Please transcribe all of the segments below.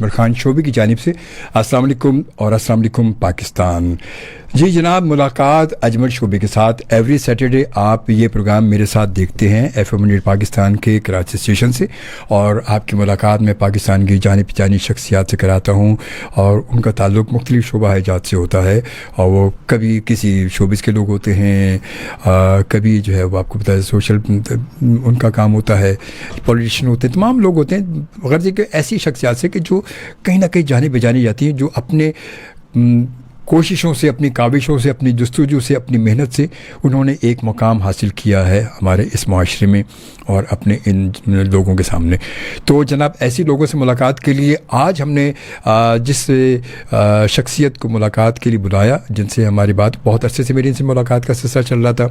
आतमर खान शोबी की जानिब से अस्सलाम वालेकुम और अस्सलाम वालेकुम पाकिस्तान। जी जनाब, मुलाकात अजमल शोबी के साथ एवरी सैटरडे आप ये प्रोग्राम मेरे साथ देखते हैं FM न्यूज़ पाकिस्तान के कराची स्टेशन से, और आपकी मुलाकात में पाकिस्तान की जानी पहचानी शख्सियात से कराता हूँ और उनका ताल्लुक़ मुख्तलिफ़ शोबा हजात से होता है। और वो कभी किसी शोबिस के लोग होते हैं, कभी जो है वो आपको पता है सोशल उनका काम होता है, पॉलिटिशियन होते हैं, तमाम लोग होते हैं गरज कि ऐसी शख्सियात से कि जो कहीं ना कहीं जानी बजानी जाती हैं, जो अपने कोशिशों से, अपनी काविशों से, अपनी जस्तजू से, अपनी मेहनत से उन्होंने एक मुकाम हासिल किया है हमारे इस माशरे में और अपने इन लोगों के सामने। तो जनाब, ऐसी लोगों से मुलाकात के लिए आज हमने जिस शख्सियत को मुलाकात के लिए बुलाया, जिनसे हमारी बात बहुत अरसे से, मेरी इनसे मुलाकात का सिलसिला चल रहा था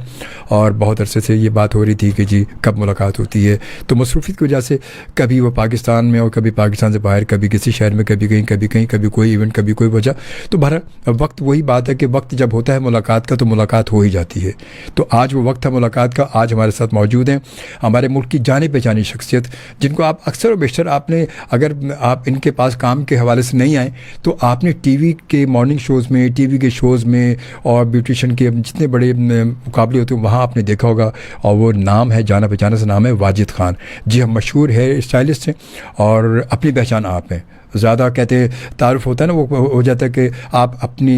और बहुत अरसे से ये बात हो रही थी कि जी कब मुलाकात होती है। तो मसरूफ़ियत की वजह से कभी वो पाकिस्तान में और कभी पाकिस्तान से बाहर, कभी किसी शहर में, कभी कहीं, कभी कोई इवेंट, कभी कोई वजह। तो बहरहाल वक्त वही बात है कि वक्त जब होता है मुलाकात का तो मुलाकात हो ही जाती है। तो आज वो वक्त है मुलाकात का। आज हमारे साथ मौजूद हैं हमारे मुल्क की जानी पहचानी शख्सियत, जिनको आप अक्सर और बेशतर आपने, अगर आप इनके पास काम के हवाले से नहीं आए तो आपने टीवी के मॉर्निंग शोज़ में, टीवी के शोज़ में और ब्यूटिशियन के जितने बड़े मुकाबले होते हैं वहाँ आपने देखा होगा। और वो नाम है, जाना पहचाना से नाम है वाजिद खान। जी हम मशहूर हेयर स्टाइलिस्ट हैं और अपनी पहचान आप हैं। ज़्यादा कहते तारुफ होता है ना, वो हो जाता है कि आप अपनी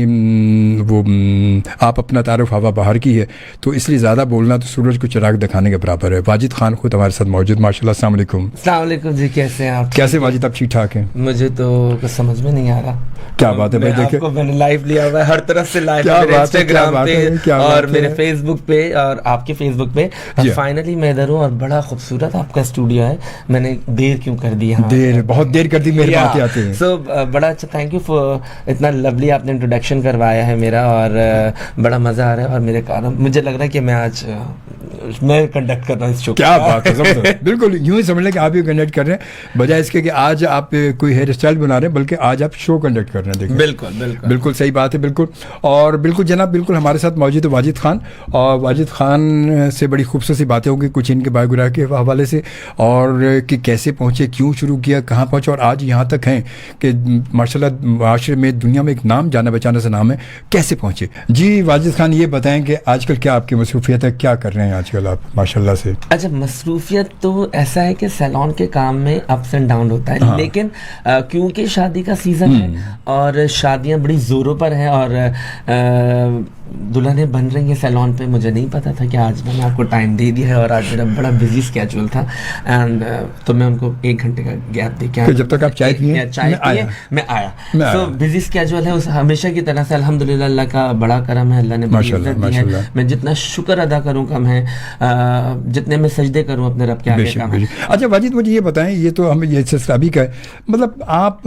आप अपना तारुफ हवा बाहर की है, तो इसलिए ज़्यादा बोलना तो सूरज को चिराग दिखाने के बराबर है। वाजिद खान खुद हमारे साथ मौजूद, माशाल्लाह। अस्सलाम वालेकुम। अस्सलाम वालेकुम जी, कैसे हैं आप? कैसे वाजिद, आप ठीक ठाक हैं? मुझे तो कुछ समझ में नहीं आ रहा। क्या बात है भाई, देखे मैंने लाइव लिया हुआ है हर तरफ से, लाइव इंस्टाग्राम पे और मेरे फेसबुक पे और आपके फेसबुक पे। फाइनली मैं इधर हूँ और बड़ा खूबसूरत आपका स्टूडियो है। मैंने देर क्यों कर दी? बहुत देर कर दी, मेरे बात आते हैं। सो बड़ा अच्छा, थैंक यू फॉर इतना लवली आपने इंट्रोडक्शन करवाया है मेरा, और बड़ा मज़ा आ रहा है। और मेरे कारण मुझे लग रहा है कि मैं आज मैं कंडक्ट कर रहा हूँ इस शो। क्या बात है, बिल्कुल यूँ ही समझ लें कि आप ही कंडक्ट कर रहे हैं, बजाय इसके कि आज आप कोई हेयर स्टाइल बना रहे हैं, बल्कि आज आप शो कंडक्ट कर रहे हैं। देखिए बिल्कुल सही बात है, बिल्कुल। और बिल्कुल जनाब, बिल्कुल हमारे साथ मौजूद है वाजिद खान, और वाजिद खान से बड़ी खूबसूरत सी बातें होंगी कुछ इनके बायोग्राफी के हवाले से, और कि कैसे पहुँचे, क्यों शुरू किया, कहाँ पहुँचे और आज यहाँ तक हैं कि माशाल्लाह माशरे में, दुनिया में एक नाम, जाना पहचाना से नाम है। कैसे पहुँचे? जी वाजिद खान, ये बताएं कि आजकल क्या आपकी मसरूफियत है, क्या कर रहे हैं आजकल आप माशाल्लाह से? अच्छा, मसरूफियत तो ऐसा है कि सैलून के काम में अप्स एंड डाउन होता है। हाँ। लेकिन क्योंकि शादी का सीज़न है और शादियां बड़ी ज़ोरों पर हैं और दुल्हनें बन रही हैं सैलून पे, मुझे नहीं पता था कि आज मैंने आपको टाइम दे दिया है और आज मेरा बड़ा बिजी स्केड्यूल था। एंड तो मैं उनको 1 घंटे का गैप दे के, जब तक आप चाय पिए मैं आया। तो बिजी स्केड्यूल है, उस हमेशा की तरह से अल्हम्दुलिल्लाह अल्लाह का बड़ा करम है, अल्लाह ने बड़ी इज्जत दी है। मैं जितना शुक्र अदा करूँ कम है, जितने मैं सजदे करूँ अपने रब के आगे कम है। अच्छा वाजिद, मुझे ये बताएं, ये तो हमें ये सब्सक्राइब का है, मतलब आप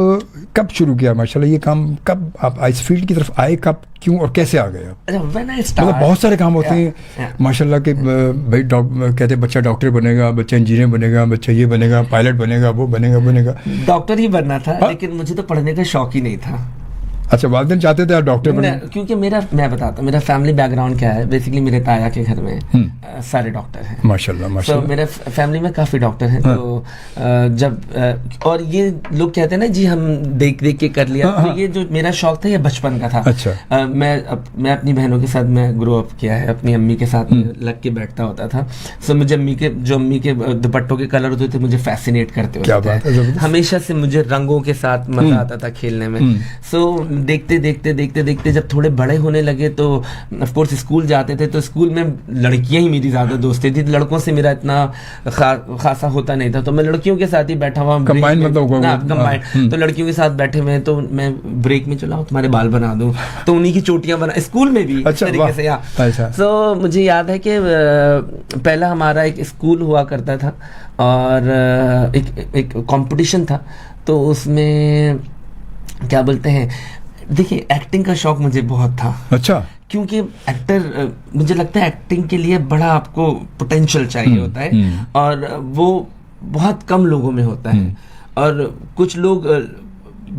कब शुरू किया माशाल्लाह ये काम, कब आप इस फील्ड की तरफ आए, कब, क्यों और कैसे आ गए आप? मतलब बहुत सारे काम होते हैं माशाल्लाह के भाई, कहते हैं बच्चा डॉक्टर बनेगा, बच्चा इंजीनियर बनेगा, बच्चा ये बनेगा, पायलट बनेगा, वो बनेगा। डॉक्टर ही बनना था, लेकिन मुझे तो पढ़ने का शौक ही नहीं था। अच्छा, वालिदैन चाहते थे आप डॉक्टर बने? क्योंकि मैं बताता हूँ मेरा फैमिली बैकग्राउंड क्या है। बेसिकली मेरे ताया के घर में सारे डॉक्टर हैं माशाल्लाह। तो मेरे फैमिली में काफ़ी डॉक्टर हैं। तो जब और ये लोग कहते हैं ना जी हम देख के कर लिया, तो ये जो मेरा शौक था ये बचपन का था। अच्छा। मैं अपनी बहनों के साथ मैं ग्रो अप किया है, अपनी अम्मी के साथ लग के बैठता होता था। सो मुझे अम्मी के दुपट्टों के कलर होते थे, मुझे फैसिनेट करते होते थे हमेशा से। मुझे रंगों के साथ मजा आता था खेलने में। सो देखते जब थोड़े बड़े होने लगे तो ऑफ कोर्स स्कूल जाते थे, तो स्कूल में लड़कियां ही मेरी ज़्यादा दोस्ती थी, लड़कों से मेरा इतना खासा होता नहीं था। तो मैं लड़कियों के साथ ही बैठा हुआ, कंबाइंड। तो लड़कियों के साथ बैठे हुए, तो मैं ब्रेक में चला तुम्हारे बाल बना दूं, तो उन्हीं की चोटियां बना, स्कूल में भी इस तरीके से। अच्छा। तो मुझे याद है कि पहला हमारा एक स्कूल हुआ करता था और एक कंपटीशन था, तो उसमें क्या बोलते हैं, देखिए एक्टिंग का शौक मुझे बहुत था। अच्छा। क्योंकि एक्टर, मुझे लगता है एक्टिंग के लिए बड़ा आपको पोटेंशियल चाहिए होता है और वो बहुत कम लोगों में होता है। और कुछ लोग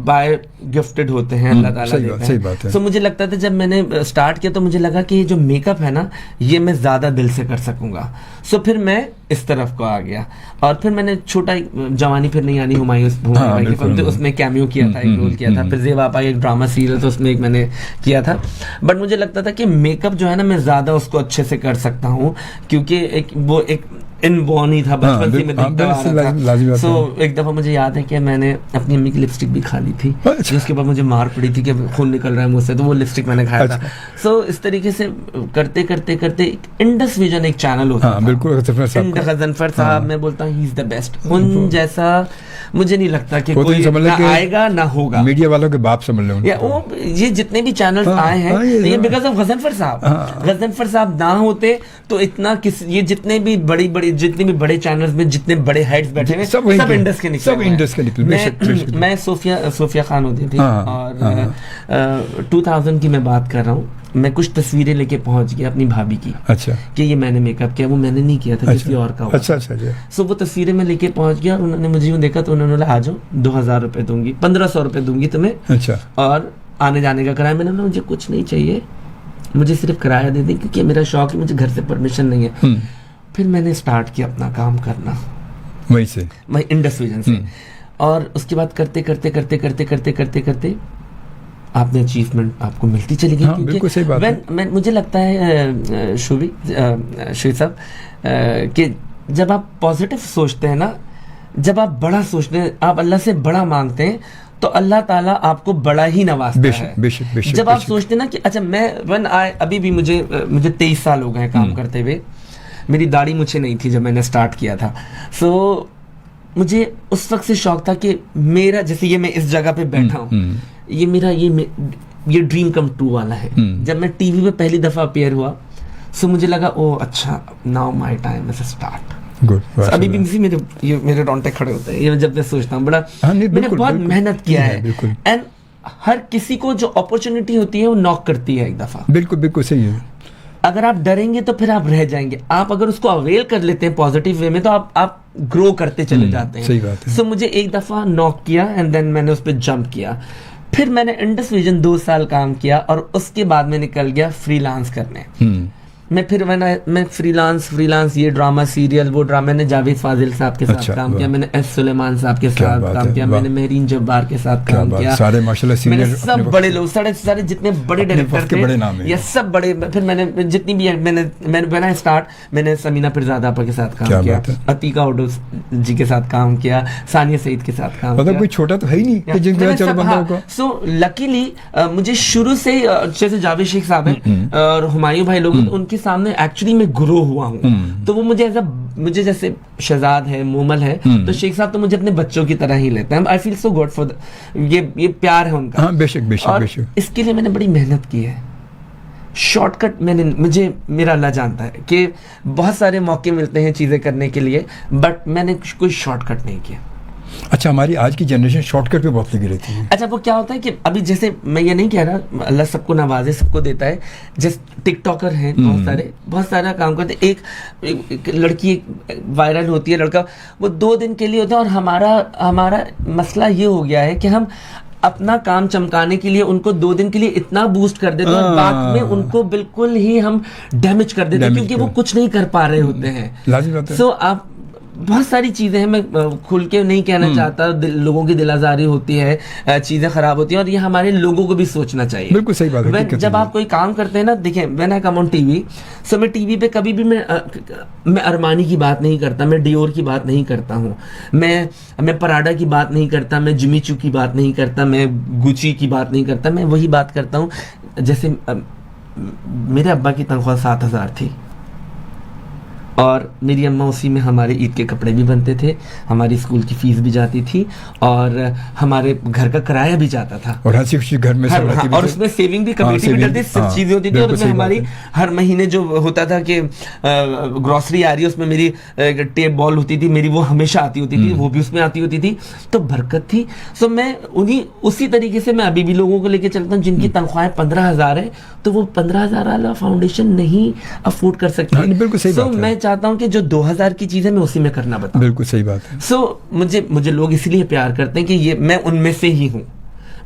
बाय गिफ्टेड होते हैं, अल्लाह ताला देता है। सही बात है। तो मुझे लगता था जब मैंने स्टार्ट किया तो मुझे लगा कि ये जो मेकअप है ना, ये मैं ज़्यादा दिल से कर सकूंगा। सो फिर मैं इस तरफ को आ गया और फिर मैंने छोटा जवानी फिर नहीं आनी हुमायूं के फिल्म थी, उसमें कैमियो किया था, एक रोल किया था। फिर ज़ेब आपा एक ड्रामा सीरियल था, उसमें एक मैंने किया था। बट मुझे लगता था कि मेकअप जो है ना, मैं ज़्यादा उसको अच्छे से कर सकता हूँ, क्योंकि वो एक इनबॉर्न ही था, बचपन से मैं देखता आ रहा था। सो एक दफा मुझे याद है कि मैंने अपनी अम्मी की लिपस्टिक भी खा ली थी, जिसके बाद मुझे मार पड़ी थी कि खून निकल रहा है मुझसे, तो वो लिपस्टिक मैंने खाया था। सो इस तरीके से करते करते करते इंडस विजन एक चैनल होता है, बिल्कुल गजनफर साहब, मैं बोलता हूँ ही इज द बेस्ट। उन जैसा मुझे नहीं लगता कि कोई ना आएगा ना होगा। मीडिया वालों के बाप समझ लो, ये जितने भी चैनल्स आए हैं ये बिकॉज ऑफ गजनफर साहब। गजनफर साहब ना होते तो इतना ये जितने भी बड़े चैनल्स में जितने बड़े हेड्स बैठे हैं सब इंडस के निकले। मैं सोफिया खान होती थी और 2000 की मैं बात कर रहा हूँ। मैं कुछ तस्वीरें लेके पहुंच गया अपनी भाभी की, अच्छा, कि ये मैंने मेकअप किया, वो मैंने नहीं किया था, किसी और का हुआ। अच्छा। सो वो तस्वीरें मैं लेके पहुंच गया, उन्होंने मुझे यूं देखा तो उन्होंने बोला आ जाओ, 2000 रुपए दूंगी, 1500 रुपए दूंगी तुम्हें, अच्छा, और आने जाने का किराया। मैंने बोला मुझे कुछ नहीं चाहिए, मुझे सिर्फ किराया दे दें, क्योंकि मेरा शौक है, मुझे घर से परमिशन नहीं है। फिर मैंने स्टार्ट किया अपना काम करना वही इंडस विजन से, और उसके बाद करते करते करते करते करते करते करते आपने अचीवमेंट आपको मिलती चली गई। बिल्कुल सही बात है। मुझे लगता है शुभी साहब कि जब आप पॉजिटिव सोचते हैं ना, जब आप बड़ा सोचते हैं, आप अल्लाह से बड़ा मांगते हैं, तो अल्लाह ताला आपको बड़ा ही नवाजता है। बेशक। जब आप सोचते हैं ना कि अच्छा मैं अभी भी मुझे 23 साल हो गए काम करते हुए, मेरी दाढ़ी मुझे नहीं थी जब मैंने स्टार्ट किया था। सो मुझे उस वक्त से शौक था कि मेरा, जैसे ये मैं इस जगह पे बैठा हूँ, ये मेरा ये ड्रीम कम ट्रू वाला है। जब मैं टीवी पे पहली दफा अपीयर हुआ, सो मुझे लगा ओ अच्छा, now my time is start. Good. अभी भी मेरे रोंगटे खड़े होते हैं ये जब मैं सोचता हूँ। बड़ा मैंने बहुत मेहनत किया है, एंड हर किसी को जो अपॉर्चुनिटी होती है वो नॉक करती है एक दफा। बिल्कुल सही है। अगर आप डरेंगे तो फिर आप रह जाएंगे, आप अगर उसको अवेल कर लेते हैं पॉजिटिव वे में तो आप ग्रो करते चले जाते हैं। सही बात है। सो मुझे एक दफा नॉक किया एंड देन मैंने उस पर जंप किया। फिर मैंने इंडस विजन 2 साल काम किया और उसके बाद मैं निकल गया फ्रीलांस करने। मैं फ्रीलांस ये ड्रामा सीरियल वो ड्रामा, मैंने जावेद फाजिल साहब के साथ काम किया, मैंने एस सुलेमान साहब के साथ काम किया, मैंने महरीन जब्बार के साथ काम किया, सारे माशाल्लाह मैंने सब बड़े लोग सारे जितने बड़े डायरेक्टर थे ये सब बड़े। फिर मैंने जितनी भी मैंने स्टार्ट मैंने समीना फिरजादा आपा के साथ काम किया, अतीका ओडो जी के साथ काम किया, सानिया सईद के साथ काम किया। कोई छोटा तो है ही नहीं। सो लकीली मुझे शुरू से, जैसे जावेद शेख साहब हैं और हुमायूं भाई लोग, उनके सामने एक्चुअली मैं ग्रो हुआ हूँ। तो वो मुझे जैसे शहजाद है, मोमल है, तो शेख साहब तो मुझे अपने बच्चों की तरह ही लेते हैं। I feel so good for ये प्यार है उनका। हाँ, बेशक। इसके लिए मैंने बड़ी मेहनत की है। शॉर्टकट मेरा अल्लाह जानता है कि बहुत सारे मौके मिलते हैं चीजें करने के लिए, बट मैंने कोई शॉर्टकट नहीं किया। अच्छा, हमारी आज की जनरेशन शॉर्टकट पे बहुत लगी रहती है। अच्छा, वो क्या होता है कि अभी जैसे मैं ये नहीं कह रहा अल्लाह सबको नवाजे, सबको देता है, जैसे टिकटॉकर हैं बहुत सारा काम करते हैं। एक लड़की वायरल होती है, लड़का वो 2 दिन के लिए होता है, और हमारा मसला ये हो गया है कि हम अपना काम चमकाने के लिए उनको 2 दिन के लिए इतना बूस्ट कर देते हैं, बाद में उनको बिल्कुल ही हम डैमेज कर देते हैं, क्योंकि वो कुछ नहीं कर पा रहे होते हैं। सो आप बहुत सारी चीजें हैं, मैं खुल के नहीं कहना चाहता, लोगों की दिल आजारी होती है, चीजें खराब होती हैं, और ये हमारे लोगों को भी सोचना चाहिए। बिल्कुल सही बात है। जब आप कोई काम करते हैं ना, देखिए when I come on TV, so मैं टीवी पे कभी भी मैं अरमानी की बात नहीं करता, मैं डियोर की बात नहीं करता हूँ, मैं पराडा की बात नहीं करता, मैं जिमी चू की बात नहीं करता, मैं गुची की बात नहीं करता। मैं वही बात करता हूँ, जैसे मेरे अब्बा की तनख्वाह 7000 थी, और मेरी अम्मा उसी में हमारे ईद के कपड़े भी बनते थे, हमारी स्कूल की फीस भी जाती थी, और हमारे घर का किराया भी जाता था, और हंसी खुशी घर में सब और उसमें सेविंग भी, कमेटी भी डलती, सब चीजें होती थी। और उसमें हमारी हर महीने जो होता था कि ग्रॉसरी आ रही है, उसमें मेरी टेप बॉल होती थी, मेरी वो हमेशा आती होती थी, वो भी उसमें आती होती थी, तो बरकत थी। सो मैं उसी तरीके से मैं अभी भी लोगों को लेकर चलता हूँ जिनकी तनख्वाहें 15,000 है, तो वो 15,000 वाला फाउंडेशन नहीं अफोर्ड कर सकते। सो मैं चाहता हूं कि जो 2000 की चीजें मैं उसी में करना बताऊं। बिल्कुल सही बात है। सो मुझे लोग इसलिए प्यार करते हैं कि ये मैं उनमें से ही हूं।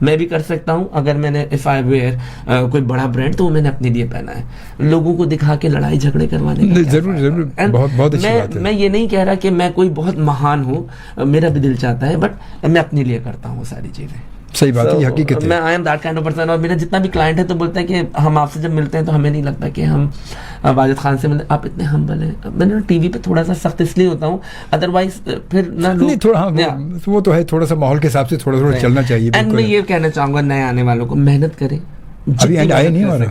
मैं भी कर सकता हूँ। अगर मैंने इफ आई वेयर कोई बड़ा ब्रांड तो वो मैंने अपने लिए पहना है, लोगों को दिखा के लड़ाई झगड़े करवाने का जरूर जरूर, बहुत अच्छी बात है। मैं ये नहीं कह रहा कि मैं कोई बहुत महान हूँ, मेरा भी दिल चाहता है, बट मैं अपने लिए करता हूँ सारी चीजें। सही बात है, ये हकीकत है। मैं I am that kind of person. और मेरा जितना भी क्लाइंट है तो बोलता है कि हम आपसे जब मिलते हैं तो हमें नहीं लगता कि हम वाजिद खान से मिलते, आप इतने हम्बल हैं। मैंने टीवी पे थोड़ा सा सख्त इसलिए होता हूँ, अदरवाइज फिर ना लोग नहीं थोड़ा, हाँ, वो तो है, थोड़ा सा माहौल के हिसाब से थोड़ा चलना चाहिए। एंड मैं ये कहना चाहूंगा नए आने वालों को, मेहनत करें। अभी एंड आया नहीं हमारा,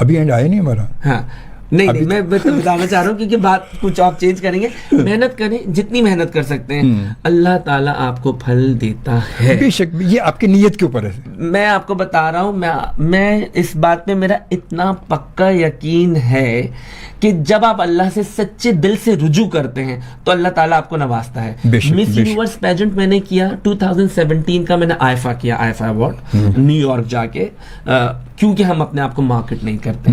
अभी एंड आया नहीं हमारा। हाँ नहीं, मैं तो बताना चाह रहा हूँ क्योंकि बात कुछ आप चेंज करेंगे। मेहनत करें, जितनी मेहनत कर सकते हैं, अल्लाह ताला आपको फल देता है। बेशक, ये आपकी नीयत के ऊपर है। मैं आपको बता रहा हूँ, मैं इस बात पे मेरा इतना पक्का यकीन है कि जब आप अल्लाह से सच्चे दिल से रुजू करते हैं तो अल्लाह ताला आपको नवाजता है। मिस यूनिवर्स पेजेंट मैंने किया 2017 का, मैंने आईफा किया, आईफा अवार्ड न्यूयॉर्क जाके, क्योंकि हम अपने आप को मार्केट नहीं करते।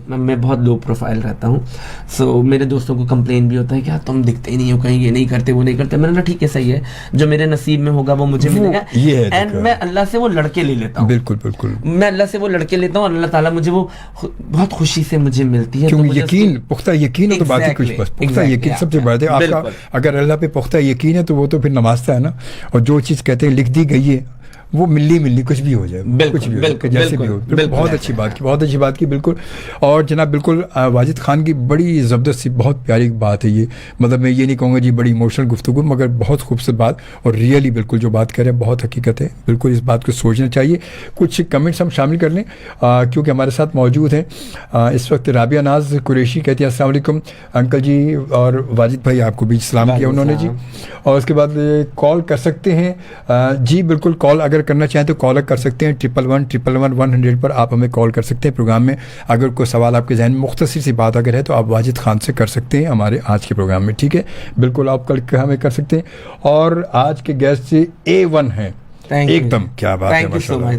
मैं बहुत लो प्रोफाइल रहता हूँ, सो मेरे दोस्तों को कंप्लेन भी होता है कि तुम दिखते ही नहीं हो कहीं, ये नहीं करते वो नहीं करते। मैंने ना ठीक है, सही है, जो मेरे नसीब में होगा वो मुझे मिलेगा। एंड मैं अल्लाह से वो लड़के ले लेता हूँ। बिल्कुल बिल्कुल, मैं अल्लाह से वो लड़के लेता हूँ और अल्लाह ताला मुझे वो बहुत खुशी से मुझे मिलती है। क्योंकि यकीन, पुख्ता यकीन हो तो बात ही कुछ, बस पुख्ता यकीन सबसे बड़ा है आपका। अगर अल्लाह पे पुख्ता यकीन है तो वो तो फिर नवाजता है ना। और जो चीज़ कहते हैं लिख दी गई है, वो मिलनी कुछ भी हो जाए, कुछ भी हो, जैसे भी हो। बहुत अच्छी बात की, बहुत अच्छी बात की, बिल्कुल। और जनाब बिल्कुल वाजिद खान की बड़ी ज़बरदस्त सी बहुत प्यारी बात है ये। मतलब मैं ये नहीं कहूँगा जी बड़ी इमोशनल गुफ्तगू, मगर बहुत खूबसूरत बात, और रियली बिल्कुल जो बात कर रहे हैं बहुत हकीकत है। बिल्कुल इस बात को सोचना चाहिए। कुछ कमेंट्स हम शामिल कर लें क्योंकि हमारे साथ मौजूद हैं इस वक्त राबिया नाज कुरैशी। कहती है अस्सलाम वालेकुम अंकल जी, और वाजिद भाई आपको भी सलाम किया उन्होंने जी। और उसके बाद कॉल कर सकते हैं जी, बिल्कुल कॉल अगर करना चाहें तो कॉल कर सकते हैं 111-111-100 पर आप हमें कॉल कर सकते हैं प्रोग्राम में। अगर कोई सवाल आपके जहन में मुख्तसर सी बात अगर है तो आप वाजिद खान से कर सकते हैं हमारे आज के प्रोग्राम में, ठीक है। बिल्कुल आप कल हमें कर सकते हैं। और आज के गेस्ट A1 हैं एकदम, क्या बात है, माशाल्लाह,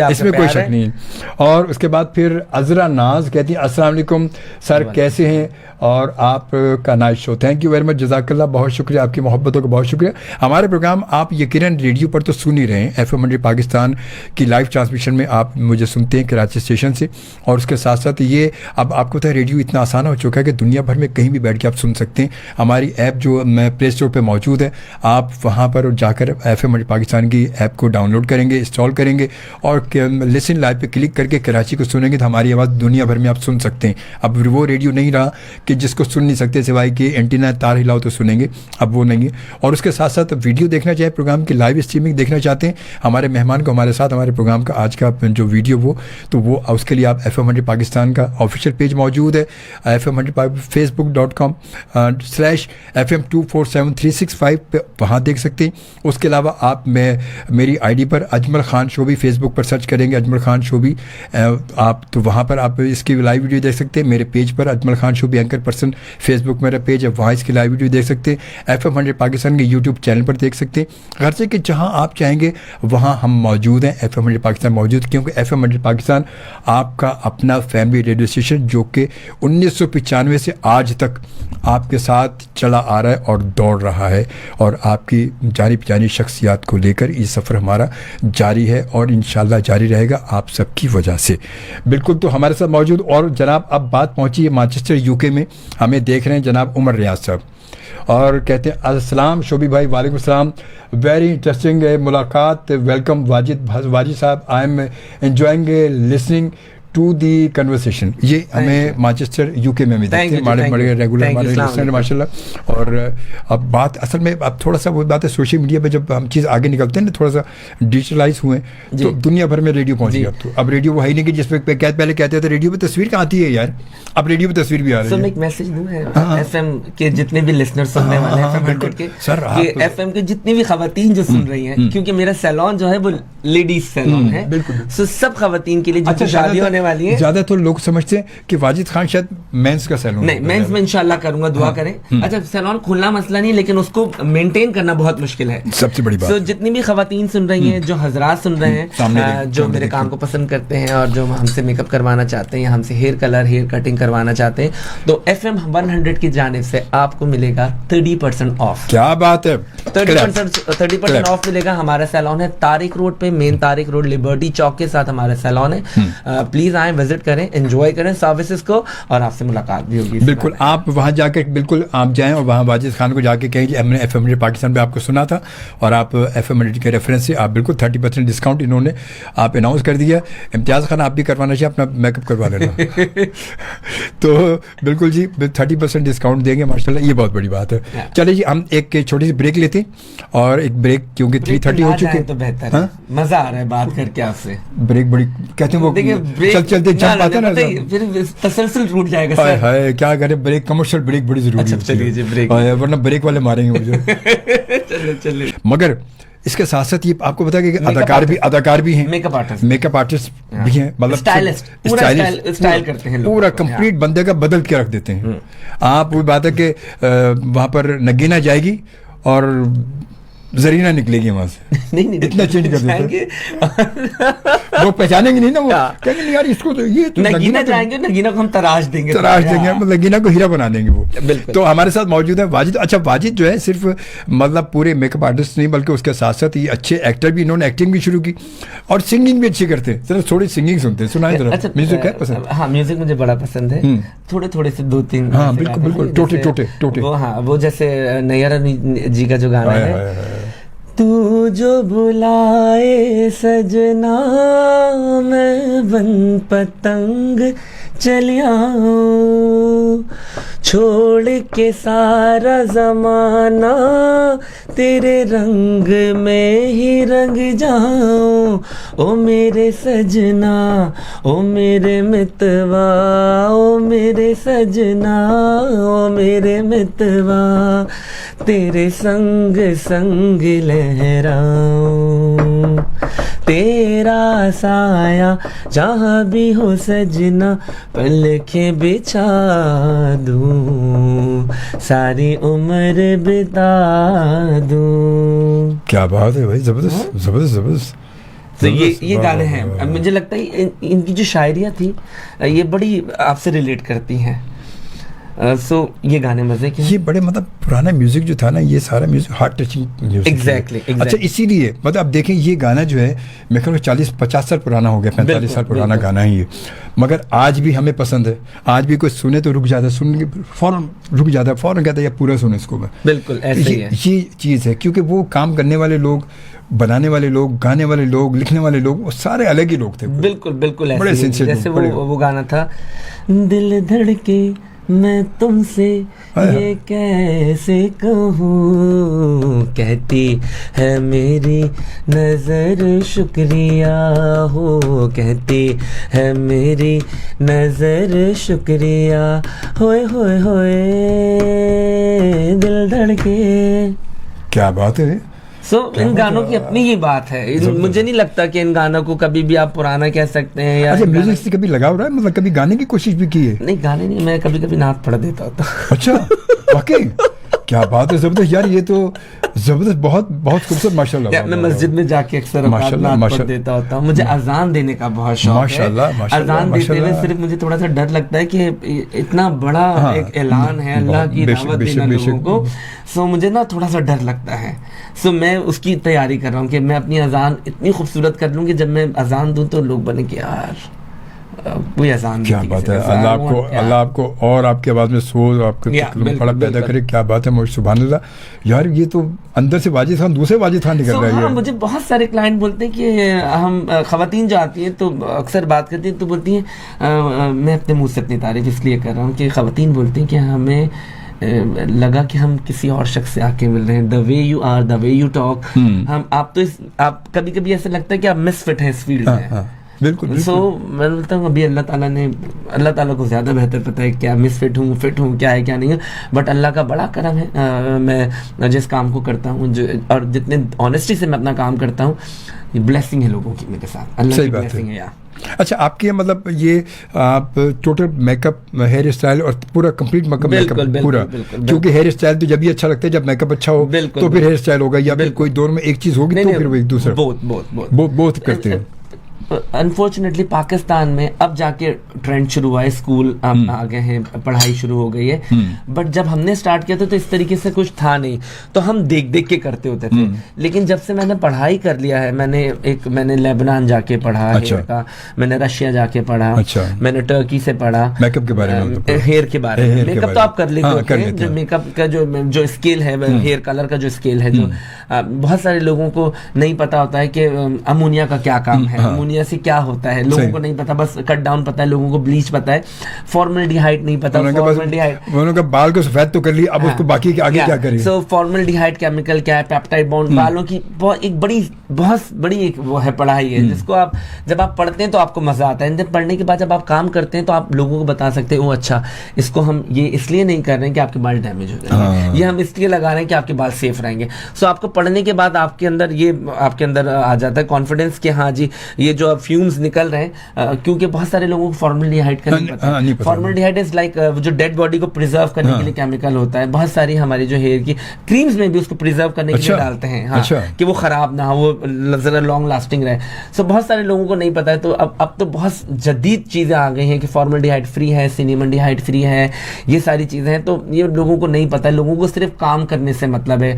इसमें कोई शक नहीं। और उसके बाद फिर अजरा नाज कहती है अस्सलाम वालेकुम सर, कैसे हैं, और आपका nice show, thank you very much, जज़ाकल्लाह, बहुत शुक्रिया, आपकी मोहब्बतों का बहुत शुक्रिया। हमारे प्रोग्राम आप यकीनन रेडियो पर तो सुन ही रहे हैं, FM 100 पाकिस्तान की लाइव ट्रांसमिशन में आप मुझे सुनते हैं कराची स्टेशन से। और उसके साथ साथ ये अब आपको तो रेडियो इतना आसान हो चुका है कि दुनिया भर में कहीं भी बैठ के आप सुन सकते हैं। हमारी ऐप जो मैं प्ले स्टोर पर मौजूद है, आप वहाँ पर जाकर FM 100 पाकिस्तान की ऐप को डाउनलोड करेंगे, इंस्टॉल करेंगे और लिसन लाइव पे क्लिक करके कराची को सुनेंगे तो हमारी आवाज़ दुनिया भर में आप सुन सकते हैं। अब वो रेडियो नहीं रहा कि जिसको सुन नहीं सकते सिवाय कि एंटीना तार हिलाओ तो सुनेंगे, अब वो नहीं है। और उसके साथ साथ वीडियो देखना चाहे, प्रोग्राम की लाइव स्ट्रीमिंग देखना चाहते हैं हमारे मेहमान को हमारे साथ, हमारे प्रोग्राम का आज का जो वीडियो वो उसके लिए आप FM 100 पाकिस्तान का ऑफिशियल पेज मौजूद है, FM 100 facebook.com/FM247365 पे, वहाँ देख सकते हैं। उसके अलावा आप मेरी आईडी पर अजमल खान शो भी फेसबुक पर सर्च करेंगे, अजमल खान शो भी आप, तो वहाँ पर आप इसकी लाइव वीडियो देख सकते हैं। मेरे पेज पर अजमल खान शो भी एंकर पर्सन फेसबुक मेरा पेज है, वहाँ इसकी लाइव वीडियो देख सकते हैं। FM 100 पाकिस्तान के यूट्यूब चैनल पर देख सकते हैं। घर से कि जहाँ आप चाहेंगे वहाँ हम मौजूद हैं, FM 100 पाकिस्तान मौजूद, क्योंकि FM 100 पाकिस्तान आपका अपना फैमिली रेडियो स्टेशन जो कि 1995 से आज तक आपके साथ चला आ रहा है और दौड़ रहा है, और आपकी जानी पहचानी शख्सियात को लेकर ये सफ़र हमारा जारी है और इंशाल्लाह जारी रहेगा आप सबकी वजह से। बिल्कुल, तो हमारे साथ मौजूद, और जनाब अब बात पहुंची है मैनचेस्टर UK में, हमें देख रहे हैं जनाब उमर रियाज साहब, और कहते हैं अस्सलाम शोभी भाई, वालेकुम सलाम, वेरी इंटरेस्टिंग मुलाकात, वेलकम वाजिद साहब, I am enjoying listening to the conversation. ये हमें मैनचेस्टर UK में भी देखते हैं, बड़े रेगुलर हमारे लिसनर माशाल्लाह। और अब बात असल में अब थोड़ा सा वो बात है, सोशल मीडिया पे जब हम चीज़ आगे निकलते हैं ना, थोड़ा सा डिजिटलाइज हुए तो दुनिया भर में रेडियो पहुंच गया। तो अब रेडियो वो है ही नहीं कि जिसपे पहले कहते थे रेडियो पे तस्वीर कहाँ आती है यार, अब रेडियो पे तस्वीर भी आ रही है। एक मैसेज दूं है FM के जितने भी लिसनर सुनने वाले हैं FM 100 के, सर FM के जितनी भी खवातीन जो सुन रही हैं, क्योंकि मेरा सैलून जो है वो लेडीज सैलून है, बिल्कुल, सब खवातीन के लिए जो शादी होने वाली है। ज्यादातर लोग समझते हैं कि वाजिद खान शायद मेंस का सैलून, नहीं, मेंस में इंशाल्लाह करूंगा, दुआ करें। अच्छा, सैलून खोलना मसला नहीं, लेकिन उसको मेंटेन करना बहुत मुश्किल है, सबसे बड़ी बात। तो जितनी भी खवातीन सुन रही हैं, जो हज़रात सुन रहे हैं, जो मेरे काम को पसंद करते हैं और जो हमसे मेकअप करवाना चाहते हैं या हमसे हेयर कलर, हेयर कटिंग करवाना चाहते हैं, तो FM 100 की जानिब से आपको मिलेगा 30% ऑफ। क्या बात है, 30% ऑफ मिलेगा। हमारा सैलून है तारिक रोड पे, मेन तारिक रोड, लिबर्टी चौक के साथ हमारा सैलून है। प्लीज आए, विजिट करें, एंजॉय करें सर्विसेज को, और आपसे मुलाकात भी होगी। बिल्कुल, आप वहां जाकर बिल्कुल आप जाएं और वहां वाजिद खान को जाके कहें कि हमने FM 100 पाकिस्तान पे आपको सुना था, और आप FM 100 के रेफरेंस से आप बिल्कुल 30% डिस्काउंट इन्होंने आप अनाउंस कर दिया। इम्तियाज़ खान, आप भी करवाना चाहिए, अपना मेकअप करवा लेना। तो बिल्कुल जी, 30% डिस्काउंट देंगे, माशाल्लाह, ये बहुत बड़ी बात है। चलिए जी, हम एक छोटी सी ब्रेक लेते हैं, और एक ब्रेक क्योंकि 3:30 हो चुके, तो बेहतर है। मजा आ रहा है बात करके आपसे। ब्रेक बड़ी कहते हैं वो, चलते जंप आता है ना, फिर तसलसल टूट जाएगा सर। हाय क्या करें, ब्रेक, कमर्शियल ब्रेक बड़ी जरूरी है। चलिए जी, ब्रेक, वरना ब्रेक वाले मारेंगे मुझे। चलिए। मगर इसके साथ साथ ये आपको पता है कि अदाकार भी हैं, मेकअप आर्टिस्ट भी हैं, मतलब स्टाइल करते हैं, पूरा कंप्लीट बंदे का बदल के रख देते हैं। आप वो बात है कि वहां पर नगीना जाएगी और जरीना निकलेगी वहां से। नहीं, इतना चेंज कर देते हैं वो पहचानेंगे नहीं ना, वो कहेंगे नहीं यार इसको तो, ये तो नगीना जाएंगे, नगीना को हम तराश देंगे, नगीना को हीरा बना देंगे वो। तो हमारे साथ मौजूद है वाजिद। अच्छा, वाजिद जो है सिर्फ मतलब पूरे मेकअप आर्टिस्ट नहीं, बल्कि उसके साथ साथ ये अच्छे एक्टर भी, इन्होंने एक्टिंग भी शुरू की और सिंगिंग भी अच्छी करते हैं। चलो थोड़ी सिंगिंग सुनते हैं, सुनाए जरा। म्यूजिक है पसंद? हाँ, म्यूजिक मुझे बड़ा पसंद है, थोड़े से 2-3। हाँ बिल्कुल, टोटे वो। हाँ, वो जैसे नैयर जी का जो गाना है, तू जो बुलाए सजना, मैं बन पतंग चलिया, छोड़ के सारा जमाना, तेरे रंग में ही रंग जाऊं, ओ मेरे सजना, ओ मेरे मितवा, ओ मेरे सजना, ओ मेरे मितवा, तेरे संग संग लहराऊं, तेरा साया जहाँ भी हो सजना, पलकें बिछा दूं, सारी उम्र बिता दूं। क्या बात है भाई, जबरदस्त जबरदस्त जबरदस्त। तो ये गाने हैं, मुझे लगता है इनकी जो शायरियाँ थी ये बड़ी आपसे रिलेट करती हैं। सो ये गाने मजे के, ये बड़े मतलब पुराना म्यूजिक जो था ना, ये सारा music heart touching music. Exactly. अच्छा, इसीलिए मतलब आप देखें ये गाना जो है मेरे ख्याल 40-50 साल पुराना हो गया, 45 साल पुराना गाना है ये, मगर आज भी हमें पसंद है। आज भी कोई सुने तो रुक जाता है, सुन के फौरन रुक जाता है, फौरन कहता है या पूरा सुने इसको मैं। बिल्कुल ऐसे ही है। ये चीज़ है, क्योंकि वो काम करने वाले लोग, बनाने वाले लोग, गाने वाले लोग, लिखने वाले लोग, वो सारे अलग ही लोग थे। बिल्कुल बिल्कुल बड़े सिंसियर। जैसे वो गाना था, दिल धड़के मैं तुमसे ये कैसे कहूँ, कहती है मेरी नजर शुक्रिया हो, कहती है मेरी नजर शुक्रिया, होए होए होए दिल धड़के। क्या बात है। इन गानों की अपनी ही बात है। मुझे नहीं लगता कि इन गानों को कभी भी आप पुराना कह सकते हैं या। अच्छा, म्यूजिक से कभी लगाव रहा है, मतलब कभी गाने की कोशिश भी की है? नहीं, गाने नहीं, मैं कभी कभी नात पढ़ देता होता। अच्छा, वाकई क्या बात है, जबरदस्त यार, ये तो जबरदस्त, बहुत बहुत खूबसूरत, माशाल्लाह। मैं मस्जिद में जाके अक्सर नात पढ़ देता होता हूँ। मुझे अजान देने का बहुत शौक है। माशाल्लाह। अजान देते हुए सिर्फ मुझे थोड़ा सा डर लगता है कि इतना बड़ा एक ऐलान है अल्लाह की दावत देना लोगों को, सो मुझे ना थोड़ा सा डर लगता है। सो मैं उसकी तैयारी कर रहा हूँ कि मैं अपनी अजान इतनी खूबसूरत कर लूँ कि जब मैं अजान दूँ तो लोग बने कि यार कोई अजान। क्या बात है, अल्लाह आपको और आपकी आवाज़ में सोच, आपके बड़ा पैदा करे। क्या बात है, मुझे सुभान अल्लाह यार, ये तो अंदर से वाजिद खान दूसरे वाजिद खान निकल रहा है। हाँ, मुझे बहुत सारे क्लाइंट बोलते हैं कि हम खवातीन जो आती हैं तो अक्सर बात करती हैं तो बोलती हैं, मैं अपने मुँह से अपनी तारीफ इसलिए कर रहा हूँ कि खवातीन बोलती हैं कि हमें लगा कि हम किसी और शख्स से आके मिल रहे हैं, the way you are, the way you talk, हम आप कभी कभी ऐसा लगता है कि आप मिसफिट हैं इस फील्ड में। बिल्कुल। सो मैं बोलता हूँ अभी अल्लाह ताला को ज़्यादा बेहतर पता है क्या मिसफिट हूँ, फिट हूँ, क्या है क्या नहीं है, बट अल्लाह का बड़ा करम है। मैं जिस काम को करता हूँ और जितने ऑनेस्टी से मैं अपना काम करता हूँ, ये ब्लेसिंग है लोगों की मेरे साथ, अल्लाह की ब्लेसिंग है यार। अच्छा, आपके मतलब ये आप टोटल मेकअप, हेयर स्टाइल और पूरा कंप्लीट मेकअप पूरा, क्योंकि हेयर स्टाइल तो जब भी अच्छा लगता है जब मेकअप अच्छा हो, तो फिर हेयर स्टाइल होगा, या फिर कोई दोनों में एक चीज होगी, तो फिर वो एक दूसरा बोथ करते हैं। अनफॉर्चुनेटली पाकिस्तान में अब जाके ट्रेंड शुरू हुआ है, स्कूल आ गए हैं, पढ़ाई शुरू हो गई है, बट जब हमने स्टार्ट किया था तो इस तरीके से कुछ था नहीं, तो हम देख देख के करते होते थे। लेकिन जब से मैंने पढ़ाई कर लिया है, मैंने लेबनान जाके पढ़ा, हेयर का, मैंने रशिया जाके पढ़ा, मैंने टर्की से पढ़ा मेकअप के बारे में, हेयर के बारे में। मेकअप तो आप कर लेते हो, जो मेकअप का जो स्किल है, हेयर कलर का जो स्किल है, जो बहुत सारे लोगों को नहीं पता होता है कि अमोनिया का क्या काम है, अमोनिया से क्या होता है, लोगों को नहीं पता, बस कट डाउन पता है, लोगों को ब्लीच पता है, फॉर्मेल्डिहाइड नहीं पता। उन्होंने बाल को सफेद तो कर लिया, अब उसको बाकी आगे क्या करें। सो फॉर्मेल्डिहाइड केमिकल क्या है, पेप्टाइड बॉन्ड, बालों की बहुत बड़ी एक वो है पढ़ाई है, जिसको आप जब आप पढ़ते हैं तो आपको मजा आता है, पढ़ने के बाद जब आप काम करते हैं तो आप लोगों को बता सकते हैं, ओ अच्छा, इसको हम ये इसलिए नहीं कर रहे हैं कि आपके बाल डैमेज हो जाएंगे, ये हम इसलिए लगा रहे हैं कि आपके बाल सेफ रहेंगे। सो आपको पढ़ने के बाद आपके अंदर आ जाता है कॉन्फिडेंस कि हाँ जी, ये जो अब फ्यूम्स निकल रहे हैं, क्योंकि बहुत सारे लोगों को फॉर्मेल्डिहाइड का नहीं पता। फॉर्मेल्डिहाइड इज लाइक जो डेड बॉडी को प्रिजर्व करने के लिए केमिकल होता है, बहुत सारी हमारी जो हेयर की क्रीम्स में भी उसको प्रिजर्व करने के लिए डालते हैं, हाँ, कि वो खराब ना हो, वो जरा लॉन्ग लास्टिंग रहे। सो बहुत सारे लोगों को नहीं पता है, तो अब तो बहुत जदीद चीजें आ गई हैं कि फॉर्मेल्डिहाइड फ्री है, सिनेमल्डिहाइड फ्री है, ये सारी चीजें हैं, तो ये लोगों को नहीं पता है। लोगों को सिर्फ काम करने से मतलब है,